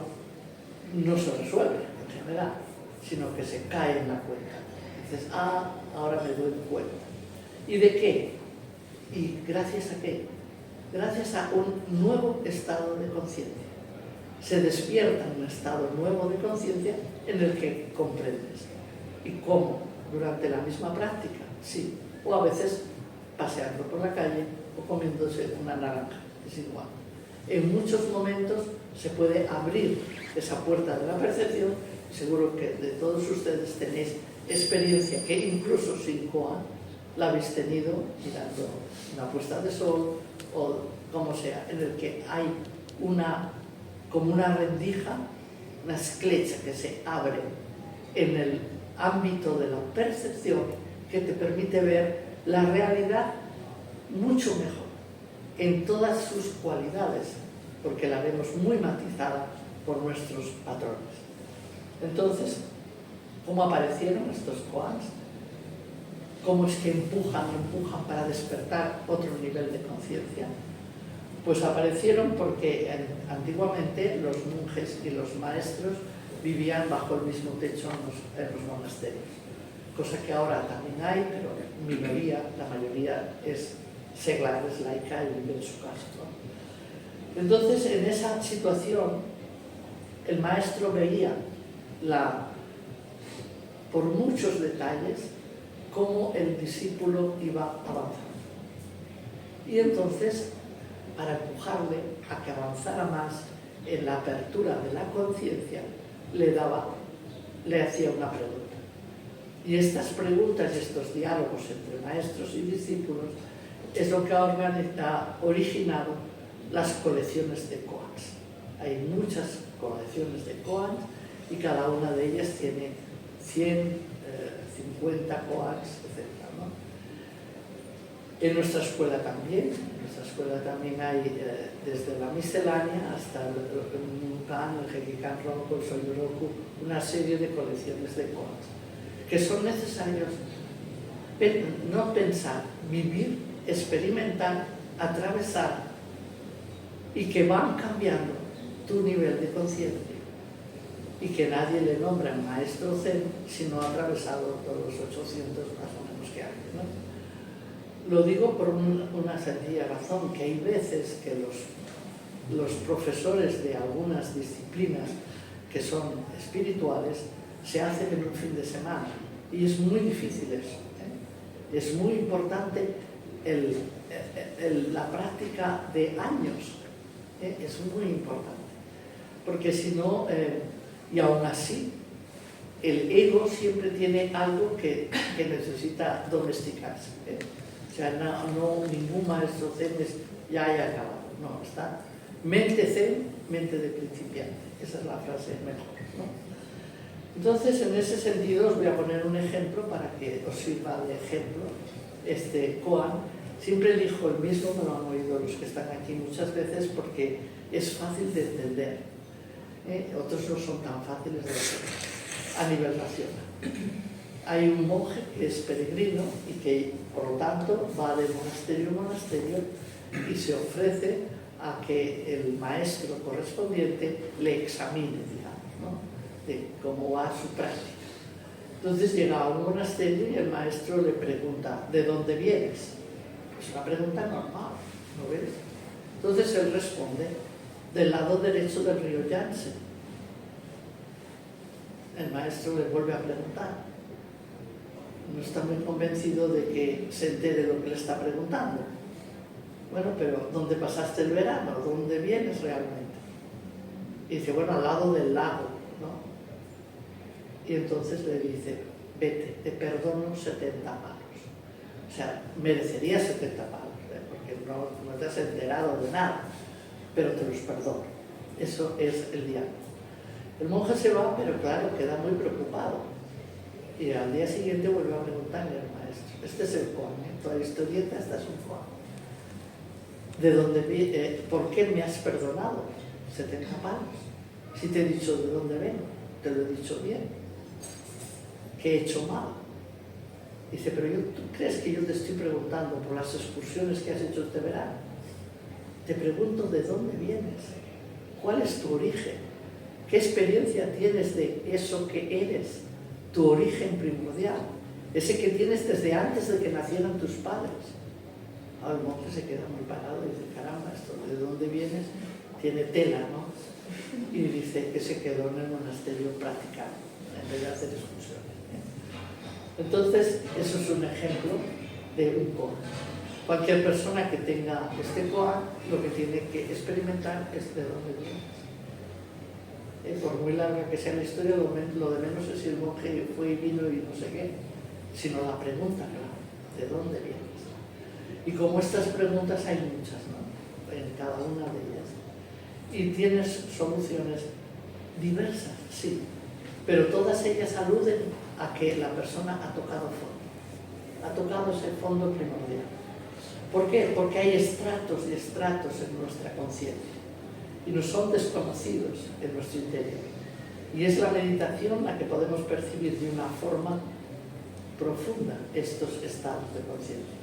no se resuelve en general, sino que se cae en la cuenta. Dices, ahora me doy cuenta. ¿Y de qué? ¿Y gracias a qué? Gracias a un nuevo estado de conciencia. Se despierta un estado nuevo de conciencia en el que comprendes. ¿Y cómo? Durante la misma práctica, sí. O a veces paseando por la calle o comiéndose una naranja, es igual. En muchos momentos se puede abrir esa puerta de la percepción. Seguro que de todos ustedes tenéis experiencia que incluso sin koan la habéis tenido mirando una puesta de sol o como sea, en el que hay como una rendija, una esclecha que se abre en el ámbito de la percepción que te permite ver la realidad mucho mejor, en todas sus cualidades, porque la vemos muy matizada por nuestros patrones. Entonces, ¿cómo aparecieron estos koans? ¿Cómo es que empujan para despertar otro nivel de conciencia? Pues aparecieron porque antiguamente los monjes y los maestros vivían bajo el mismo techo en los monasterios, cosa que ahora también hay, pero minoría, la mayoría es seglar, es laica y vive en su casa, ¿no? Entonces, en esa situación, el maestro veía por muchos detalles cómo el discípulo iba avanzando. Y entonces, para empujarle a que avanzara más en la apertura de la conciencia, le hacía una pregunta. Y estas preguntas y estos diálogos entre maestros y discípulos es lo que ha originado las colecciones de koans. Hay muchas colecciones de koans y cada una de ellas tiene 100, 50 koans, etc., ¿no? En nuestra escuela también hay desde la miscelánea hasta el Munkan, el Gekikan Ronko, el Soyoroku, una serie de colecciones de koans que son necesarios no pensar, vivir, experimentar, atravesar y que van cambiando tu nivel de conciencia y que nadie le nombra maestro Zen si no ha atravesado todos los 800 más o menos que hay, ¿no? Lo digo por una sencilla razón, que hay veces que los profesores de algunas disciplinas que son espirituales se hacen en un fin de semana y es muy difícil eso, ¿eh? Es muy importante la práctica de años, ¿eh? Es muy importante, porque si no, y aún así, el ego siempre tiene algo que necesita domesticarse, ¿eh? O sea, ningún maestro zen ya haya acabado, no, está mente zen, mente de principiante, esa es la frase mejor, ¿no? Entonces, en ese sentido, os voy a poner un ejemplo para que os sirva de ejemplo. Este koan, siempre elijo el mismo, me lo han oído los que están aquí muchas veces, porque es fácil de entender, ¿eh? Otros no son tan fáciles de entender a nivel racional. Hay un monje que es peregrino y que, por lo tanto, va de monasterio en monasterio y se ofrece a que el maestro correspondiente le examine, digamos, ¿no?, de cómo va su práctica. Entonces llega a un monasterio y el maestro le pregunta, ¿de dónde vienes? Es una pregunta normal, ¿no ves? Entonces él responde, del lado derecho del río Yangtze. El maestro le vuelve a preguntar. No está muy convencido de que se entere lo que le está preguntando. Bueno, pero ¿dónde pasaste el verano? ¿Dónde vienes realmente? Y dice, bueno, al lado del lago, ¿no? Y entonces le dice, vete, te perdono 70 palos. O sea, merecería 70 palos, ¿eh? Porque no te has enterado de nada, pero te los perdono. Eso es el diálogo. El monje se va, pero claro, queda muy preocupado. Y al día siguiente vuelve a preguntarle al maestro, este es el koan, ¿eh? Toda historieta, esta es un koan. ¿De dónde por qué me has perdonado 70 palos? Si te he dicho de dónde vengo, te lo he dicho bien. ¿Qué he hecho mal? Dice, pero ¿tú crees que yo te estoy preguntando por las excursiones que has hecho este verano? Te pregunto de dónde vienes. ¿Cuál es tu origen? ¿Qué experiencia tienes de eso que eres? Tu origen primordial, ese que tienes desde antes de que nacieran tus padres. El monje se queda muy parado y dice, caramba, esto de dónde vienes tiene tela, ¿no? Y dice que se quedó en el monasterio practicando, en vez de hacer excursiones. Entonces, eso es un ejemplo de un koan. Cualquier persona que tenga este koan, lo que tiene que experimentar es de dónde vienes. Por muy larga que sea la historia, lo de menos es si el monje fue y vino y no sé qué, sino la pregunta, claro, ¿de dónde vienes? Y como estas preguntas hay muchas, ¿no? En cada una de ellas. Y tienes soluciones diversas, sí, pero todas ellas aluden a que la persona ha tocado fondo, ha tocado ese fondo primordial. ¿Por qué? Porque hay estratos y estratos en nuestra conciencia y nos son desconocidos en nuestro interior. Y es la meditación la que podemos percibir de una forma profunda estos estados de conciencia.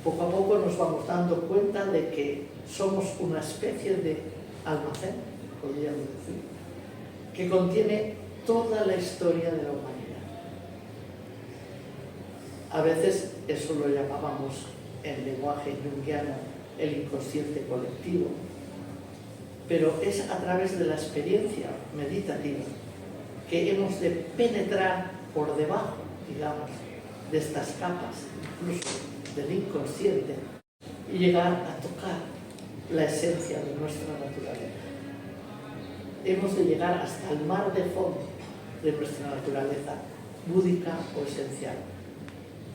Poco a poco nos vamos dando cuenta de que somos una especie de almacén, podríamos decir, que contiene toda la historia de la humanidad. A veces eso lo llamábamos en lenguaje junguiano el inconsciente colectivo, pero es a través de la experiencia meditativa que hemos de penetrar por debajo, digamos, de estas capas, incluso del inconsciente, y llegar a tocar la esencia de nuestra naturaleza. Hemos de llegar hasta el mar de fondo de nuestra naturaleza búdica o esencial,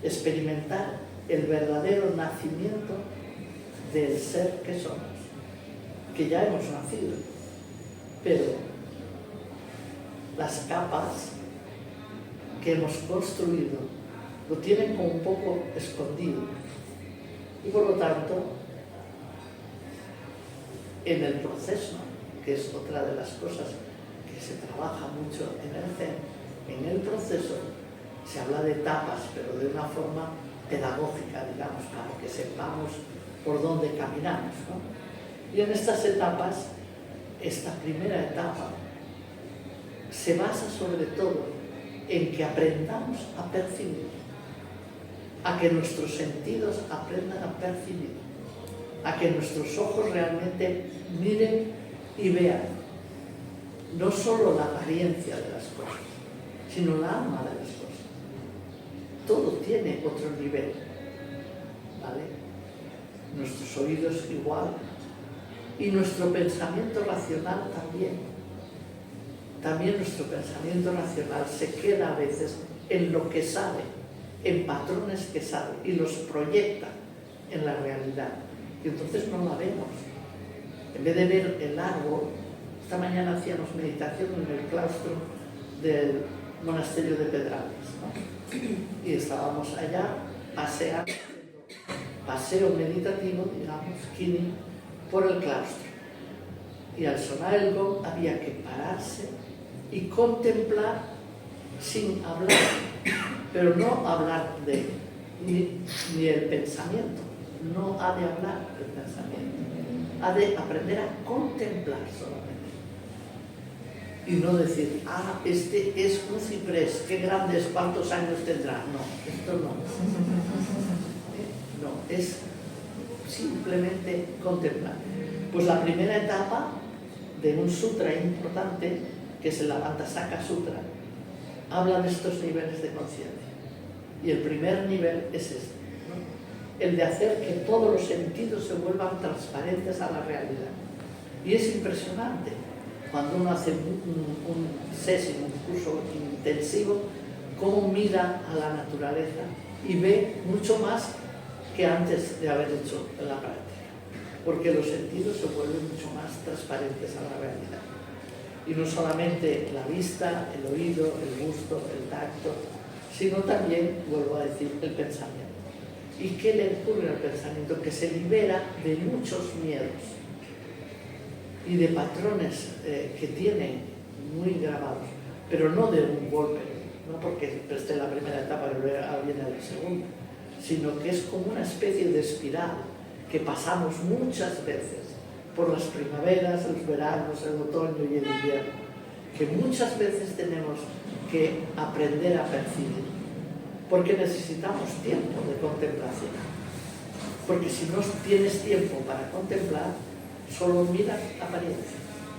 experimentar el verdadero nacimiento del ser que somos, que ya hemos nacido, pero las capas que hemos construido lo tienen como un poco escondido y por lo tanto en el proceso, que es otra de las cosas que se trabaja mucho en el Zen, en el proceso se habla de etapas, pero de una forma pedagógica, digamos, para que sepamos por dónde caminamos, ¿no? Y en estas etapas, esta primera etapa se basa sobre todo en que aprendamos a percibir, a que nuestros sentidos aprendan a percibir, a que nuestros ojos realmente miren y vean no solo la apariencia de las cosas, sino la alma de las cosas. Todo tiene otro nivel, ¿vale? Nuestros oídos igual, y nuestro pensamiento racional también. También nuestro pensamiento racional se queda a veces en lo que sabe, en patrones que sabe, y los proyecta en la realidad. Y entonces no la vemos. En vez de ver el árbol, esta mañana hacíamos meditación en el claustro del monasterio de Pedralbes, ¿no? Y estábamos allá paseando, paseo meditativo, digamos, kini, por el claustro. Y al sonar el gong había que pararse y contemplar sin hablar, pero no hablar de ni el pensamiento, no ha de hablar del pensamiento, ha de aprender a contemplar solamente. Y no decir, ah, este es un ciprés, qué grande es, cuántos años tendrá. No, esto no. No, es simplemente contemplar. Pues la primera etapa de un sutra importante, que es el Avantasaka Sutra, habla de estos niveles de conciencia. Y el primer nivel es este, ¿no? El de hacer que todos los sentidos se vuelvan transparentes a la realidad. Y es impresionante cuando uno hace un sesión, un curso intensivo, cómo mira a la naturaleza y ve mucho más que antes de haber hecho la práctica, porque los sentidos se vuelven mucho más transparentes a la realidad. Y no solamente la vista, el oído, el gusto, el tacto, sino también, vuelvo a decir, el pensamiento. ¿Y qué le ocurre al pensamiento? Que se libera de muchos miedos y de patrones que tiene muy grabados, pero no de un golpe, no porque esté en la primera etapa y luego viene la segunda, sino que es como una especie de espiral que pasamos muchas veces por las primaveras, los veranos, el otoño y el invierno, que muchas veces tenemos que aprender a percibir, porque necesitamos tiempo de contemplación. Porque si no tienes tiempo para contemplar, solo miras la apariencia,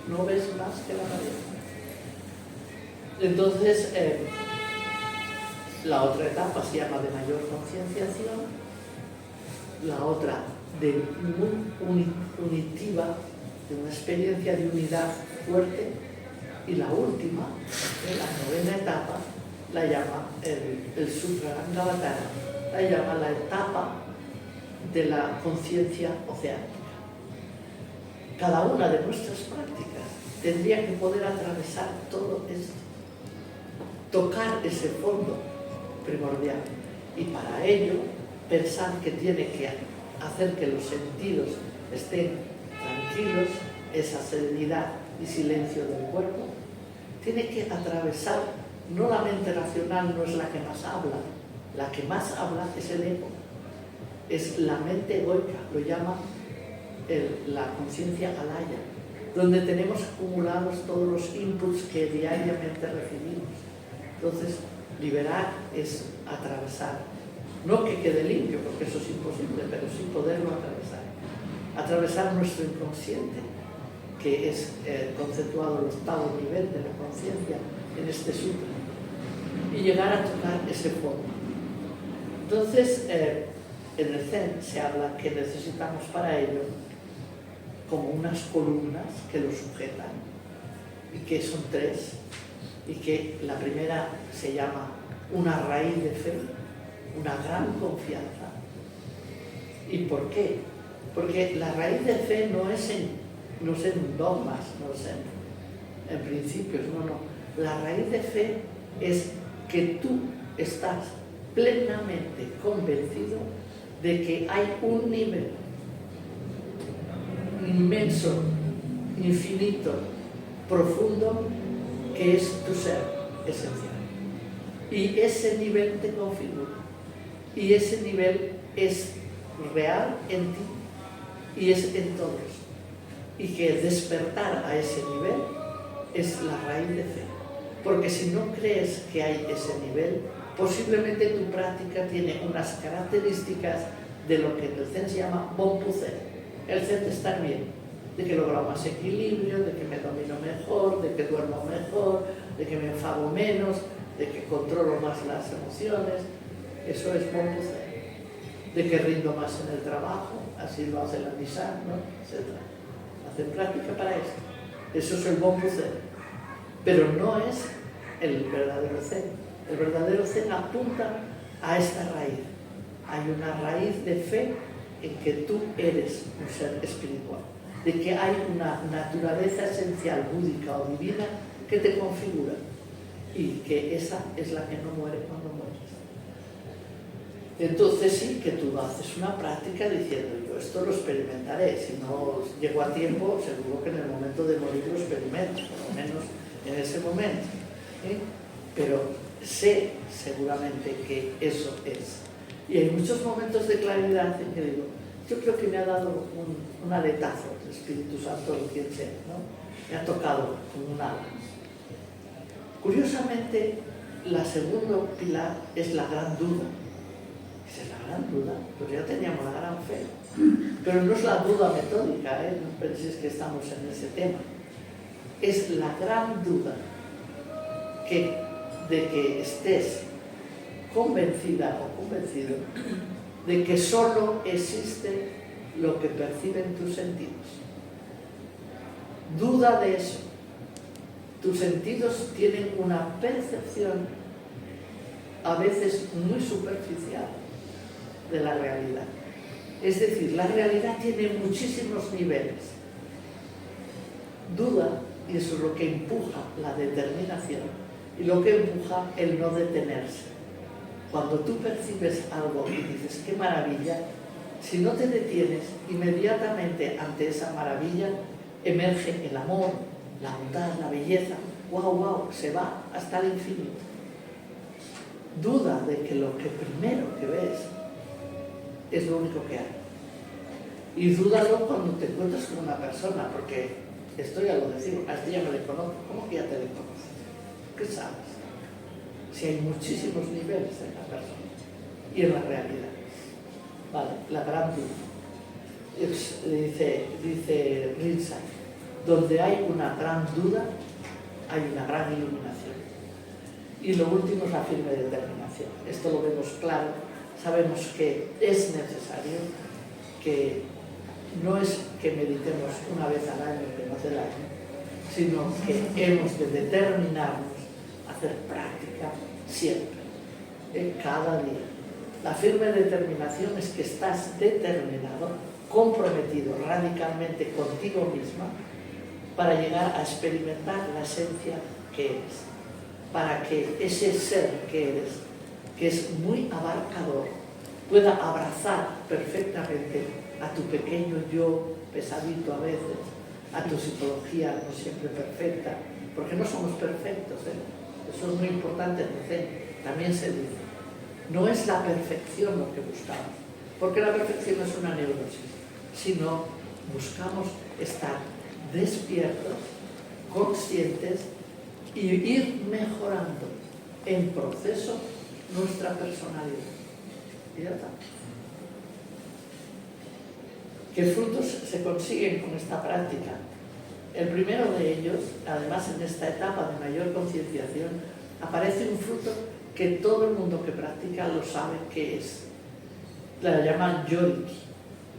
no ves más que la apariencia. Entonces, la otra etapa se llama de mayor concienciación, la otra de unitiva, de una experiencia de unidad fuerte, y la última, la novena etapa, la llama el Suprarangavatara, la llama la etapa de la conciencia oceánica. Cada una de nuestras prácticas tendría que poder atravesar todo esto, tocar ese fondo primordial, y para ello pensar que tiene que hacer que los sentidos estén tranquilos, esa serenidad y silencio del cuerpo, tiene que atravesar, no la mente racional, no es la que más habla, la que más habla es el ego, es la mente egoica, lo llama la conciencia alaya, donde tenemos acumulados todos los inputs que diariamente recibimos. Entonces, liberar es atravesar, no que quede limpio, porque eso es imposible, pero sí poderlo atravesar nuestro inconsciente, que es conceptuado el octavo nivel de la conciencia en este sutra, y llegar a tocar ese fondo. Entonces, en el Zen se habla que necesitamos para ello como unas columnas que lo sujetan, y que son tres, y que la primera se llama una raíz de fe, una gran confianza. ¿Y por qué? Porque la raíz de fe no es en dogmas, no es en principios, no. La raíz de fe es que tú estás plenamente convencido de que hay un nivel inmenso, infinito, profundo, que es tu ser esencial. Y ese nivel te configura. Y ese nivel es real en ti y es en todos. Y que despertar a ese nivel es la raíz de fe. Porque si no crees que hay ese nivel, posiblemente tu práctica tiene unas características de lo que en el Zen se llama Bonpu Zen, el Zen de estar bien, de que logro más equilibrio, de que me domino mejor, de que duermo mejor, de que me enfado menos, de que controlo más las emociones. Eso es Bonpu Zen. De que rindo más en el trabajo, así lo hace la Nissan, ¿no? Etcétera. Hacen práctica para esto. Eso es el Bonpu Zen. Pero no es el verdadero Zen. El verdadero Zen apunta a esta raíz. Hay una raíz de fe en que tú eres un ser espiritual, de que hay una naturaleza esencial búdica o divina que te configura, y que esa es la que no muere cuando mueres. Entonces sí que tú haces una práctica diciendo, yo esto lo experimentaré, si no llego a tiempo, seguro que en el momento de morir lo experimento, por lo menos en ese momento. Pero sé seguramente que eso es. Y hay muchos momentos de claridad en que digo, yo creo que me ha dado un aletazo el Espíritu Santo o quien sea, ¿no? Me ha tocado como un ala. Curiosamente, la segundo pilar es la gran duda. Dices, la gran duda, pues ya teníamos la gran fe. Pero no es la duda metódica, no penséis que estamos en ese tema. Es la gran duda de que estés convencida o convencido de que solo existe lo que perciben tus sentidos. Duda de eso. Tus sentidos tienen una percepción a veces muy superficial de la realidad. Es decir, la realidad tiene muchísimos niveles. Duda, y eso es lo que empuja la determinación, y lo que empuja el no detenerse. Cuando tú percibes algo y dices, qué maravilla, si no te detienes, inmediatamente ante esa maravilla emerge el amor, la bondad, la belleza, wow, se va hasta el infinito. Duda de que lo que primero que ves es lo único que hay. Y dúdalo cuando te encuentras con una persona, porque esto ya lo decimos, a este ya me le conozco. ¿Cómo que ya te le conoces? ¿Qué sabes? Si hay muchísimos niveles en la persona y en la realidad. Vale, la gran duda. Dice Rinzai, donde hay una gran duda, hay una gran iluminación. Y lo último es la firme determinación. Esto lo vemos claro, sabemos que es necesario, que no es que meditemos una vez al año, que no hace el año, sino que hemos de determinarnos a hacer práctica siempre, cada día. La firme determinación es que estás determinado, comprometido radicalmente contigo misma para llegar a experimentar la esencia que eres, para que ese ser que eres, que es muy abarcador, pueda abrazar perfectamente a tu pequeño yo, pesadito a veces, a tu psicología no siempre perfecta, porque no somos perfectos, eso es muy importante en el Zen, también se dice. No es la perfección lo que buscamos, porque la perfección es una neurosis, sino buscamos estar despiertos, conscientes y ir mejorando en proceso nuestra personalidad. Y ya está. ¿Qué frutos se consiguen con esta práctica? El primero de ellos, además en esta etapa de mayor concienciación, aparece un fruto que todo el mundo que practica lo sabe que es. La llaman yoriki,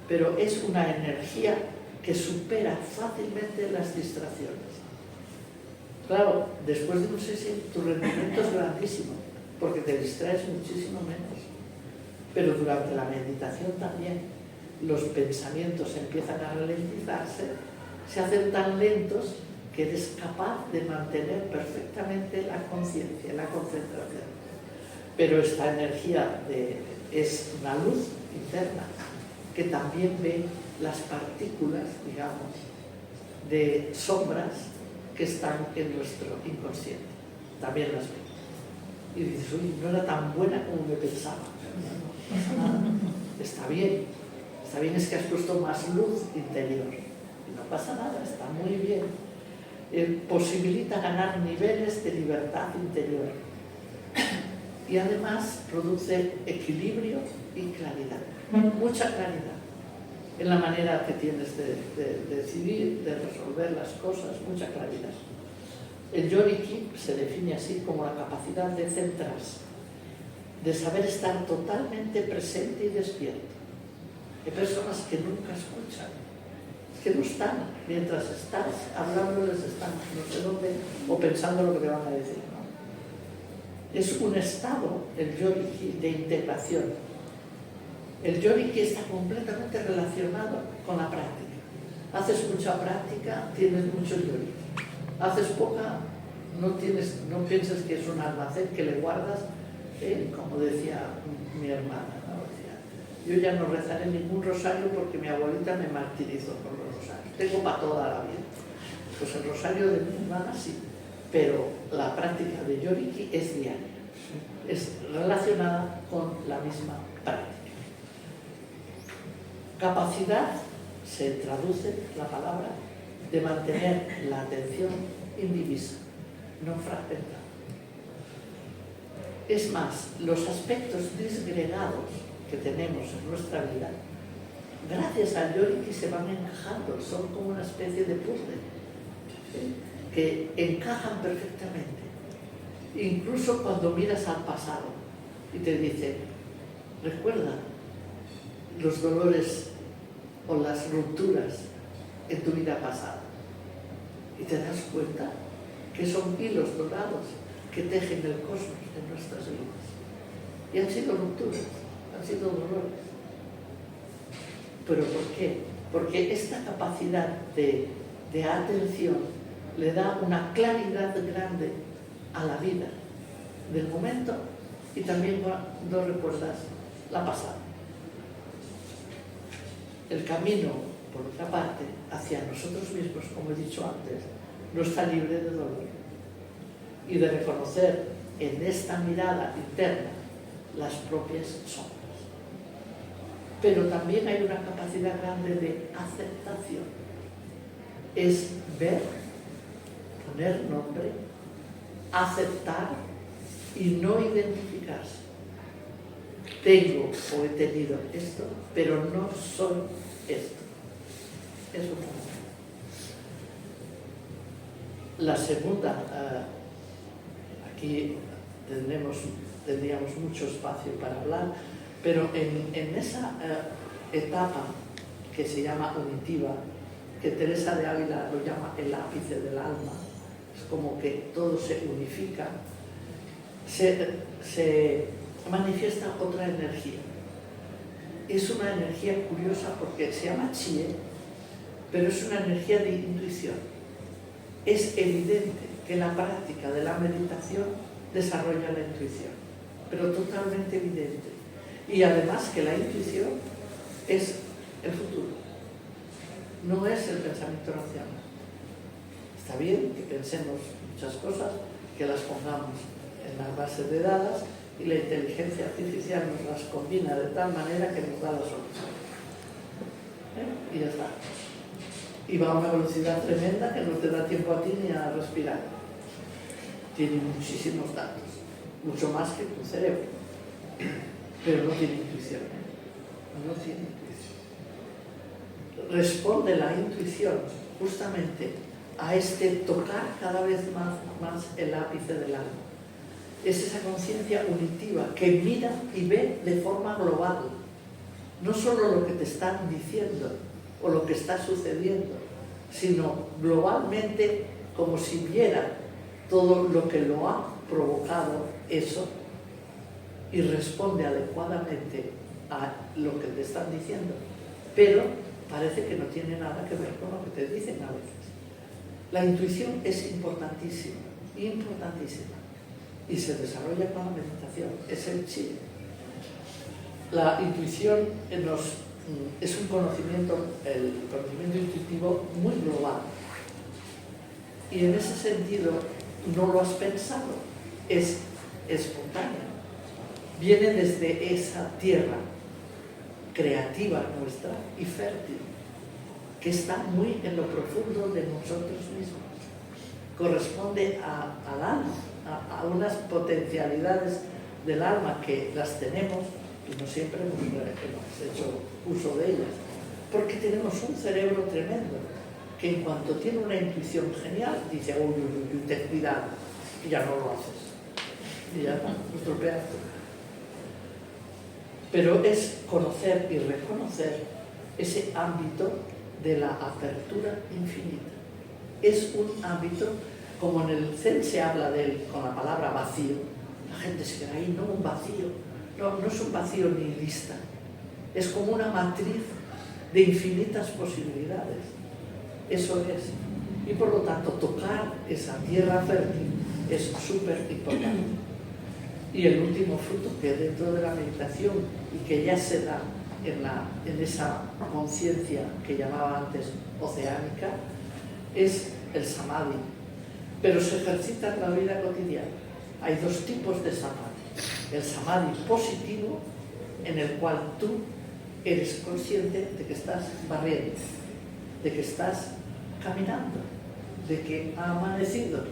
pero es una energía que supera fácilmente las distracciones. Claro, después de un sesión tu rendimiento es grandísimo, porque te distraes muchísimo menos. Pero durante la meditación también los pensamientos empiezan a ralentizarse, se hacen tan lentos que eres capaz de mantener perfectamente la conciencia, la concentración. Pero esta energía es una luz interna que también ve las partículas, digamos, de sombras que están en nuestro inconsciente. También las ve. Y dices, uy, no era tan buena como me pensaba. No pasa nada. Está bien, es que has puesto más luz interior. Y no pasa nada, está muy bien. Posibilita ganar niveles de libertad interior. Y además produce equilibrio y claridad, mucha claridad en la manera que tienes de decidir, de resolver las cosas, mucha claridad. El yoriki se define así como la capacidad de centrarse, de saber estar totalmente presente y despierto. Hay personas que nunca escuchan, que no están, mientras estás hablándoles están no sé dónde o pensando lo que te van a decir, ¿no? Es un estado, el yoriki, de integración. El yoriki está completamente relacionado con la práctica. Haces mucha práctica, tienes mucho yoriki. Haces poca, no piensas que es un almacén que le guardas, como decía mi hermana, ¿no? Decía, yo ya no rezaré ningún rosario porque mi abuelita me martirizó con los rosarios. Tengo para toda la vida. Pues el rosario de mi hermana sí, pero la práctica de yoriki es diaria, es relacionada con la misma práctica. Capacidad se traduce la palabra de mantener la atención indivisa, no fragmentada. Es más, los aspectos disgregados que tenemos en nuestra vida, gracias al yoriki se van encajando, son como una especie de puzzle, ¿sí? Que encajan perfectamente. Incluso cuando miras al pasado y te dicen, recuerda los dolores o las rupturas en tu vida pasada. Y te das cuenta que son hilos dorados que tejen el cosmos de nuestras vidas. Y han sido rupturas, han sido dolores. ¿Pero por qué? Porque esta capacidad de atención le da una claridad grande a la vida del momento y también cuando recuerdas la pasada. El camino, por otra parte, hacia nosotros mismos, como he dicho antes, no está libre de dolor y de reconocer en esta mirada interna las propias sombras. pero también hay una capacidad grande de aceptación. Es ver, poner nombre, aceptar y no identificarse. Tengo o he tenido esto, pero no soy esto. Es un punto. La segunda, aquí tendríamos mucho espacio para hablar, pero en esa etapa que se llama unitiva, que Teresa de Ávila lo llama el ápice del alma, es como que todo se unifica, se manifiesta otra energía. Es una energía curiosa porque se llama Chie, pero es una energía de intuición. Es evidente que la práctica de la meditación desarrolla la intuición, pero totalmente evidente. Y además que la intuición es el futuro, no es el pensamiento racional. Está bien que pensemos muchas cosas, que las pongamos en las bases de datos y la inteligencia artificial nos las combina de tal manera que nos da la solución. Y ya está. Y va a una velocidad tremenda que no te da tiempo a ti ni a respirar. Tiene muchísimos datos, mucho más que tu cerebro, pero no tiene intuición. No tiene intuición. Responde la intuición justamente a este tocar cada vez más el ápice del alma. Es esa conciencia unitiva que mira y ve de forma global, no solo lo que te están diciendo o lo que está sucediendo, sino globalmente como si viera todo lo que lo ha provocado eso y responde adecuadamente a lo que te están diciendo, pero parece que no tiene nada que ver con lo que te dicen a veces. La intuición es importantísima, importantísima, y se desarrolla con la meditación, es el chi. La intuición es un conocimiento, el conocimiento intuitivo muy global, y en ese sentido no lo has pensado, es espontáneo, viene desde esa tierra creativa nuestra y fértil, que está muy en lo profundo de nosotros mismos, corresponde al alma, a unas potencialidades del alma que las tenemos y no siempre hemos hecho uso de ellas, porque tenemos un cerebro tremendo que en cuanto tiene una intuición genial dice, uy, uy, uy, ten cuidado, y ya no lo haces, y ya está, lo estropeas. Pero es conocer y reconocer ese ámbito de la apertura infinita. Es un ámbito, como en el Zen se habla de él con la palabra vacío, la gente se queda ahí, no, un vacío, no es un vacío nihilista, es como una matriz de infinitas posibilidades, eso es. Y por lo tanto, tocar esa tierra fértil es súper importante. Y el último fruto que dentro de la meditación y que ya se da en esa conciencia que llamaba antes oceánica, es el samadhi, pero se ejercita en la vida cotidiana. Hay dos tipos de samadhi. El samadhi positivo, en el cual tú eres consciente de que estás barriendo, de que estás caminando, de que ha amanecido.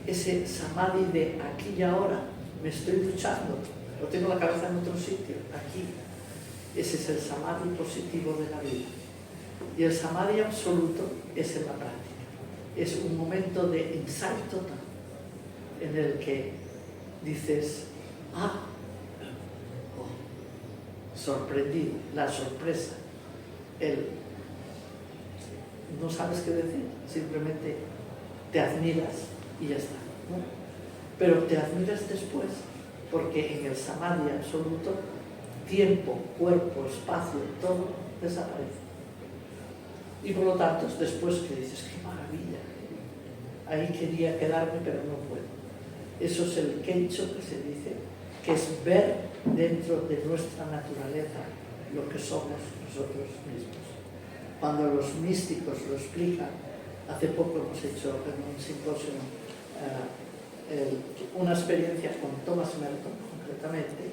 Ese samadhi de aquí y ahora, me estoy duchando, o tengo la cabeza en otro sitio, aquí. Ese es el samadhi positivo de la vida. Y el samadhi absoluto es en la práctica. Es un momento de insight total, en el que dices, sorprendido, la sorpresa, no sabes qué decir, simplemente te admiras y ya está, ¿no? Pero te admiras después, porque en el samadhi absoluto, tiempo, cuerpo, espacio, todo desaparece. Y por lo tanto, después que dices, qué maravilla, ahí quería quedarme, pero no puedo. Eso es el keicho que se dice, que es ver dentro de nuestra naturaleza lo que somos nosotros mismos. Cuando los místicos lo explican, hace poco hemos hecho en un simposio una experiencia con Thomas Merton, concretamente,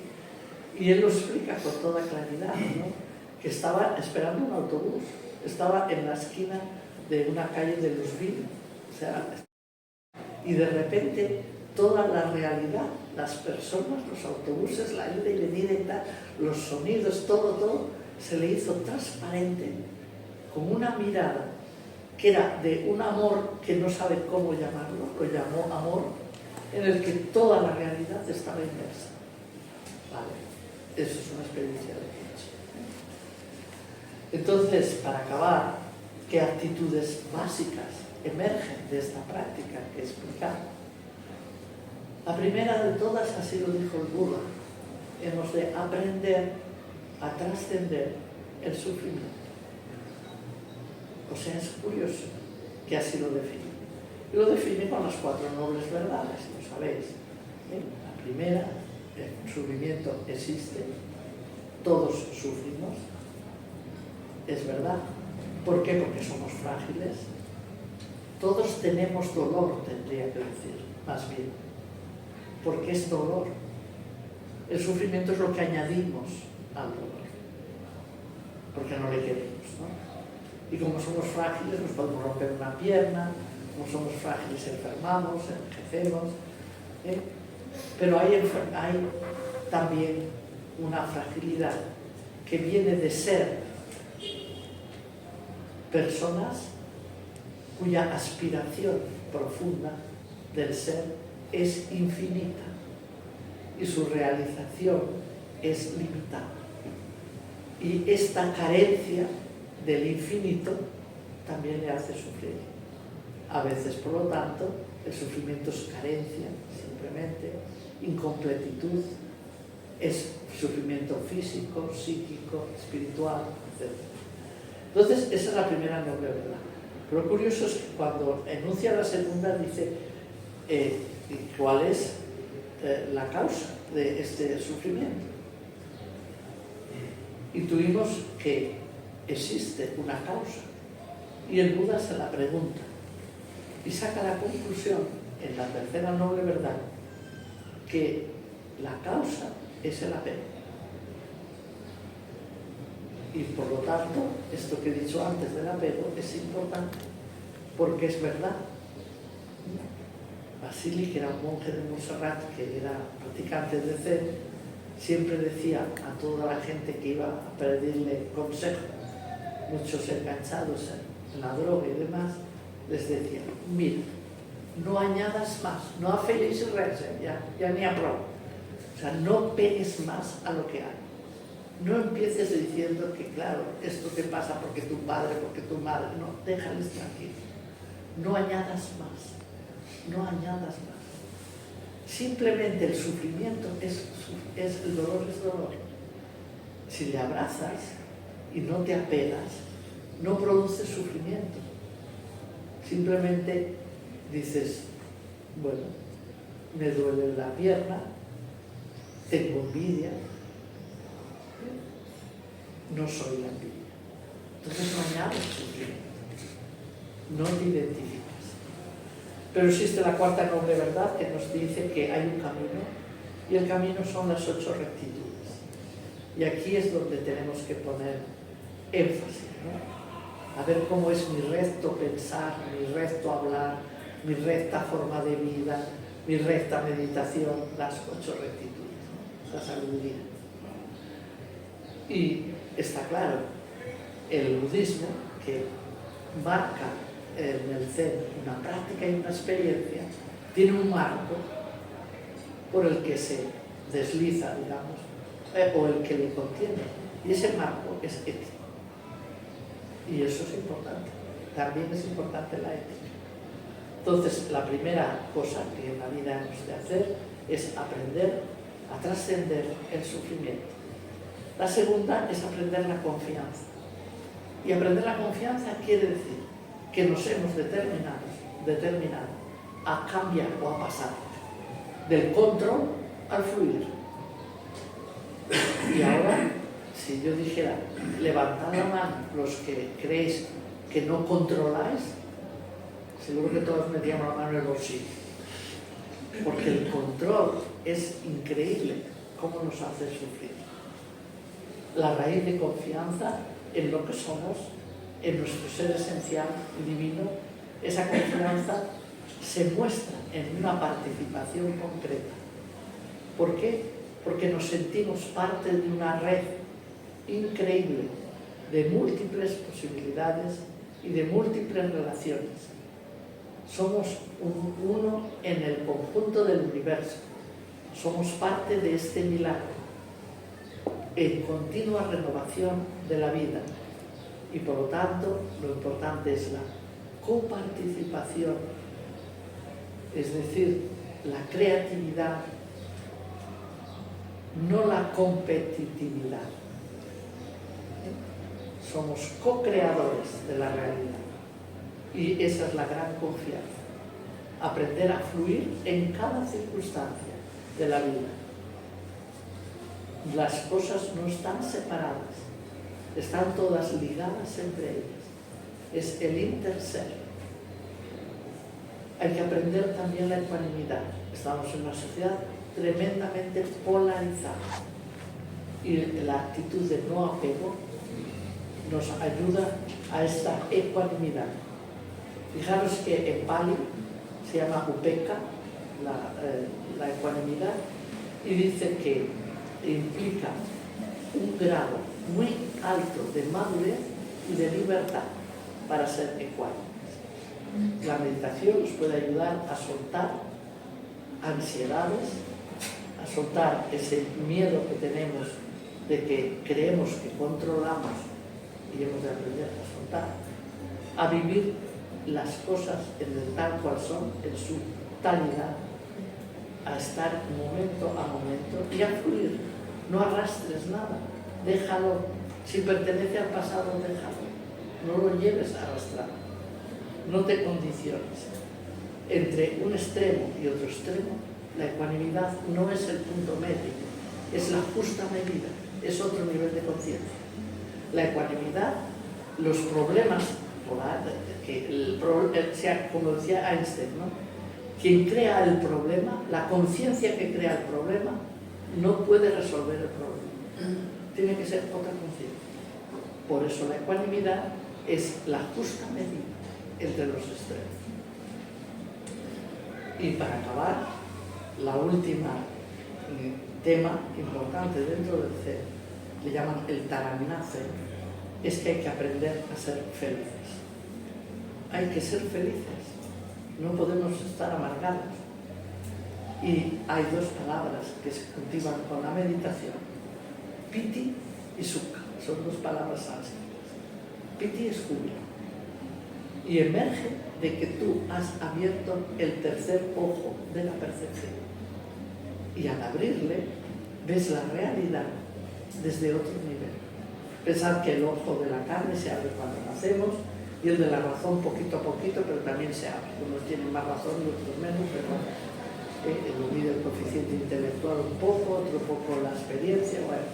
Y él lo explica con toda claridad, ¿no? Que estaba esperando un autobús, estaba en la esquina de una calle de Louisville, o sea, y de repente toda la realidad, las personas, los autobuses, la ida y venida y tal, los sonidos, todo, se le hizo transparente, con una mirada que era de un amor que no sabe cómo llamarlo, lo llamó amor, en el que toda la realidad estaba inmersa. Vale, eso es una experiencia de hecho. Entonces, para acabar, ¿qué actitudes básicas emergen de esta práctica que he explicado? La primera de todas, así lo dijo el Buda, hemos de aprender a trascender el sufrimiento. O sea, es curioso que así lo define. Y lo define con las 4 nobles verdades, lo sabéis. La primera, el sufrimiento existe, todos sufrimos, es verdad. ¿Por qué? Porque somos frágiles. Todos tenemos dolor, tendría que decir, más bien. Porque es dolor. El sufrimiento es lo que añadimos al dolor. Porque no le queremos, ¿no? Y como somos frágiles, nos podemos romper una pierna, como somos frágiles, enfermamos, envejecemos. Pero hay también una fragilidad que viene de ser personas cuya aspiración profunda del ser es infinita y su realización es limitada. Y esta carencia del infinito también le hace sufrir. A veces, por lo tanto, el sufrimiento es carencia, simplemente, incompletitud, es sufrimiento físico, psíquico, espiritual, etc. Entonces, esa es la primera noble verdad. Pero lo curioso es que cuando enuncia la segunda dice cuál es la causa de este sufrimiento. Intuimos que existe una causa y el Buda se la pregunta y saca la conclusión en la tercera noble verdad que la causa es el apego. Y por lo tanto, esto que he dicho antes del apego es importante porque es verdad. Basili, que era un monje de Montserrat, que era practicante de Zen, siempre decía a toda la gente que iba a pedirle consejo, muchos enganchados en la droga y demás, les decía, mira, no añadas más, no afegis res, ya ni a prou. O sea, no pegues más a lo que hay. No empieces diciendo que, claro, esto te pasa porque tu padre, porque tu madre, no, déjales tranquilos. No añadas más, no añadas más. Simplemente el sufrimiento el dolor es dolor. Si le abrazas y no te apegas, no produces sufrimiento. Simplemente dices, bueno, me duele la pierna, tengo envidia, no soy la envidia. Entonces no añades sufrimiento, no te identificas. Pero existe la cuarta noble verdad que nos dice que hay un camino y el camino son las 8 rectitudes. Y aquí es donde tenemos que poner énfasis, ¿no? A ver cómo es mi recto pensar, mi recto hablar, mi recta forma de vida, mi recta meditación, las 8 rectitudes, ¿no? La sabiduría. Y está claro, el budismo, que marca en el Zen una práctica y una experiencia, tiene un marco por el que se desliza, digamos, o el que le contiene. Y ese marco es ético. Y eso es importante. También es importante la ética. Entonces, la primera cosa que en la vida hemos de hacer es aprender a trascender el sufrimiento. La segunda es aprender la confianza. Y aprender la confianza quiere decir que nos hemos determinado a cambiar o a pasar del control al fluir. Y ahora, si yo dijera, levantad la mano los que creéis que no controláis, seguro que todos metíamos la mano en el bolsillo. Porque el control es increíble ¿cómo nos hace sufrir? La raíz de confianza en lo que somos, en nuestro ser esencial divino, esa confianza se muestra en una participación concreta. ¿Por qué? Porque nos sentimos parte de una red increíble de múltiples posibilidades y de múltiples relaciones. Somos uno en el conjunto del universo. Somos parte de este milagro en continua renovación de la vida. Y por lo tanto, lo importante es la coparticipación, es decir, la creatividad, no la competitividad. Somos co-creadores de la realidad. Y esa es la gran confianza. Aprender a fluir en cada circunstancia de la vida. Las cosas no están separadas, están todas ligadas entre ellas. Es el interser. Hay que aprender también la ecuanimidad. Estamos en una sociedad tremendamente polarizada y la actitud de no apego nos ayuda a esta ecuanimidad. Fijaros que en Pali se llama upeka, la ecuanimidad, y dice que implica un grado muy alto de madurez y de libertad para ser ecuánimes. La meditación nos puede ayudar a soltar ansiedades, a soltar ese miedo que tenemos de que creemos que controlamos y hemos de aprender a soltar, a vivir las cosas en el tal cual son, en su talidad, a estar momento a momento y a fluir. No arrastres nada, déjalo. Si pertenece al pasado, déjalo. No lo lleves arrastrado. No te condiciones. Entre un extremo y otro extremo, la ecuanimidad no es el punto medio, es la justa medida, es otro nivel de conciencia. La ecuanimidad, los problemas, como decía Einstein, ¿no? Quien crea el problema, la conciencia que crea el problema, no puede resolver el problema. Tiene que ser otra conciencia. Por eso la ecuanimidad es la justa medida entre los extremos. Y para acabar, la última tema importante dentro del Zen, le llaman el Taramnace, es que hay que aprender a ser felices. Hay que ser felices, no podemos estar amargados. Y hay dos palabras que se cultivan con la meditación: piti y sukha. Son dos palabras sánscritas. Piti es júbilo y emerge de que tú has abierto el tercer ojo de la percepción, y al abrirle ves la realidad desde otro nivel. Pensad que el ojo de la carne se abre cuando nacemos y el de la razón poquito a poquito, pero también se abre. Unos tienen más razón y otros menos, pero lo mide el coeficiente intelectual un poco, otro poco la experiencia, bueno,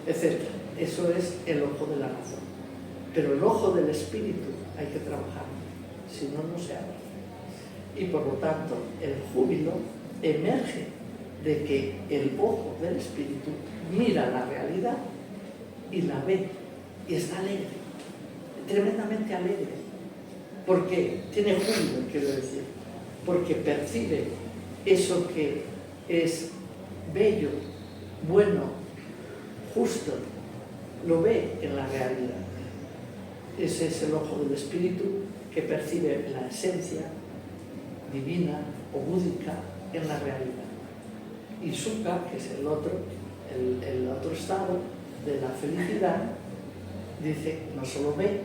etc. Eso es el ojo de la razón. Pero el ojo del espíritu hay que trabajar, si no, no se abre. Y por lo tanto, el júbilo emerge de que el ojo del espíritu mira la realidad y la ve, y está alegre, tremendamente alegre. ¿Por qué? Tiene júbilo, quiero decir, porque percibe eso que es bello, bueno, justo, lo ve en la realidad. Ese es el ojo del espíritu que percibe la esencia divina o búdica en la realidad. Y sukha, que es el otro estado de la felicidad, dice, no solo ve,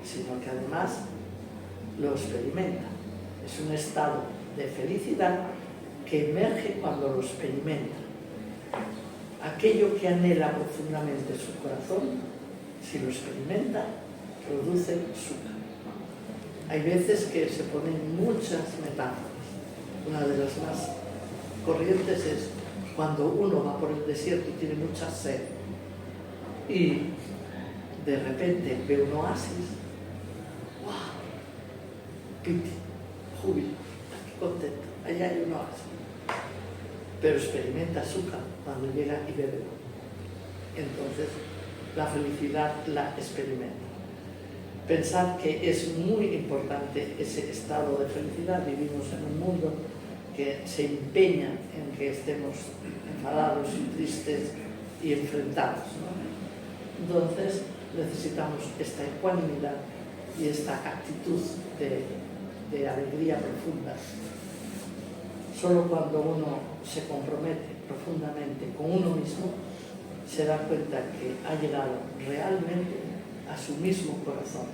sino que además lo experimenta. Es un estado de felicidad que emerge cuando lo experimenta. Aquello que anhela profundamente su corazón, si lo experimenta, produce sukha. Hay veces que se ponen muchas metáforas. Una de las más corrientes es cuando uno va por el desierto y tiene mucha sed y de repente ve un oasis. ¡Wow! Piti, júbilo, qué contento, allá hay un oasis. pero experimenta azúcar cuando llega y bebe. Entonces, la felicidad la experimenta. Pensar que es muy importante ese estado de felicidad. Vivimos en un mundo que se empeña en que estemos enfadados y tristes y enfrentados, ¿no? Entonces, necesitamos esta ecuanimidad y esta actitud de alegría profunda. Solo cuando uno se compromete profundamente con uno mismo, se da cuenta que ha llegado realmente a su mismo corazón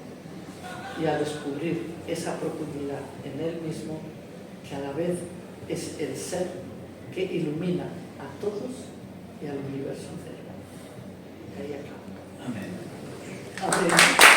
y a descubrir esa profundidad en él mismo, que a la vez es el ser que ilumina a todos y al universo entero. Y ahí acaba. Amén. Amén.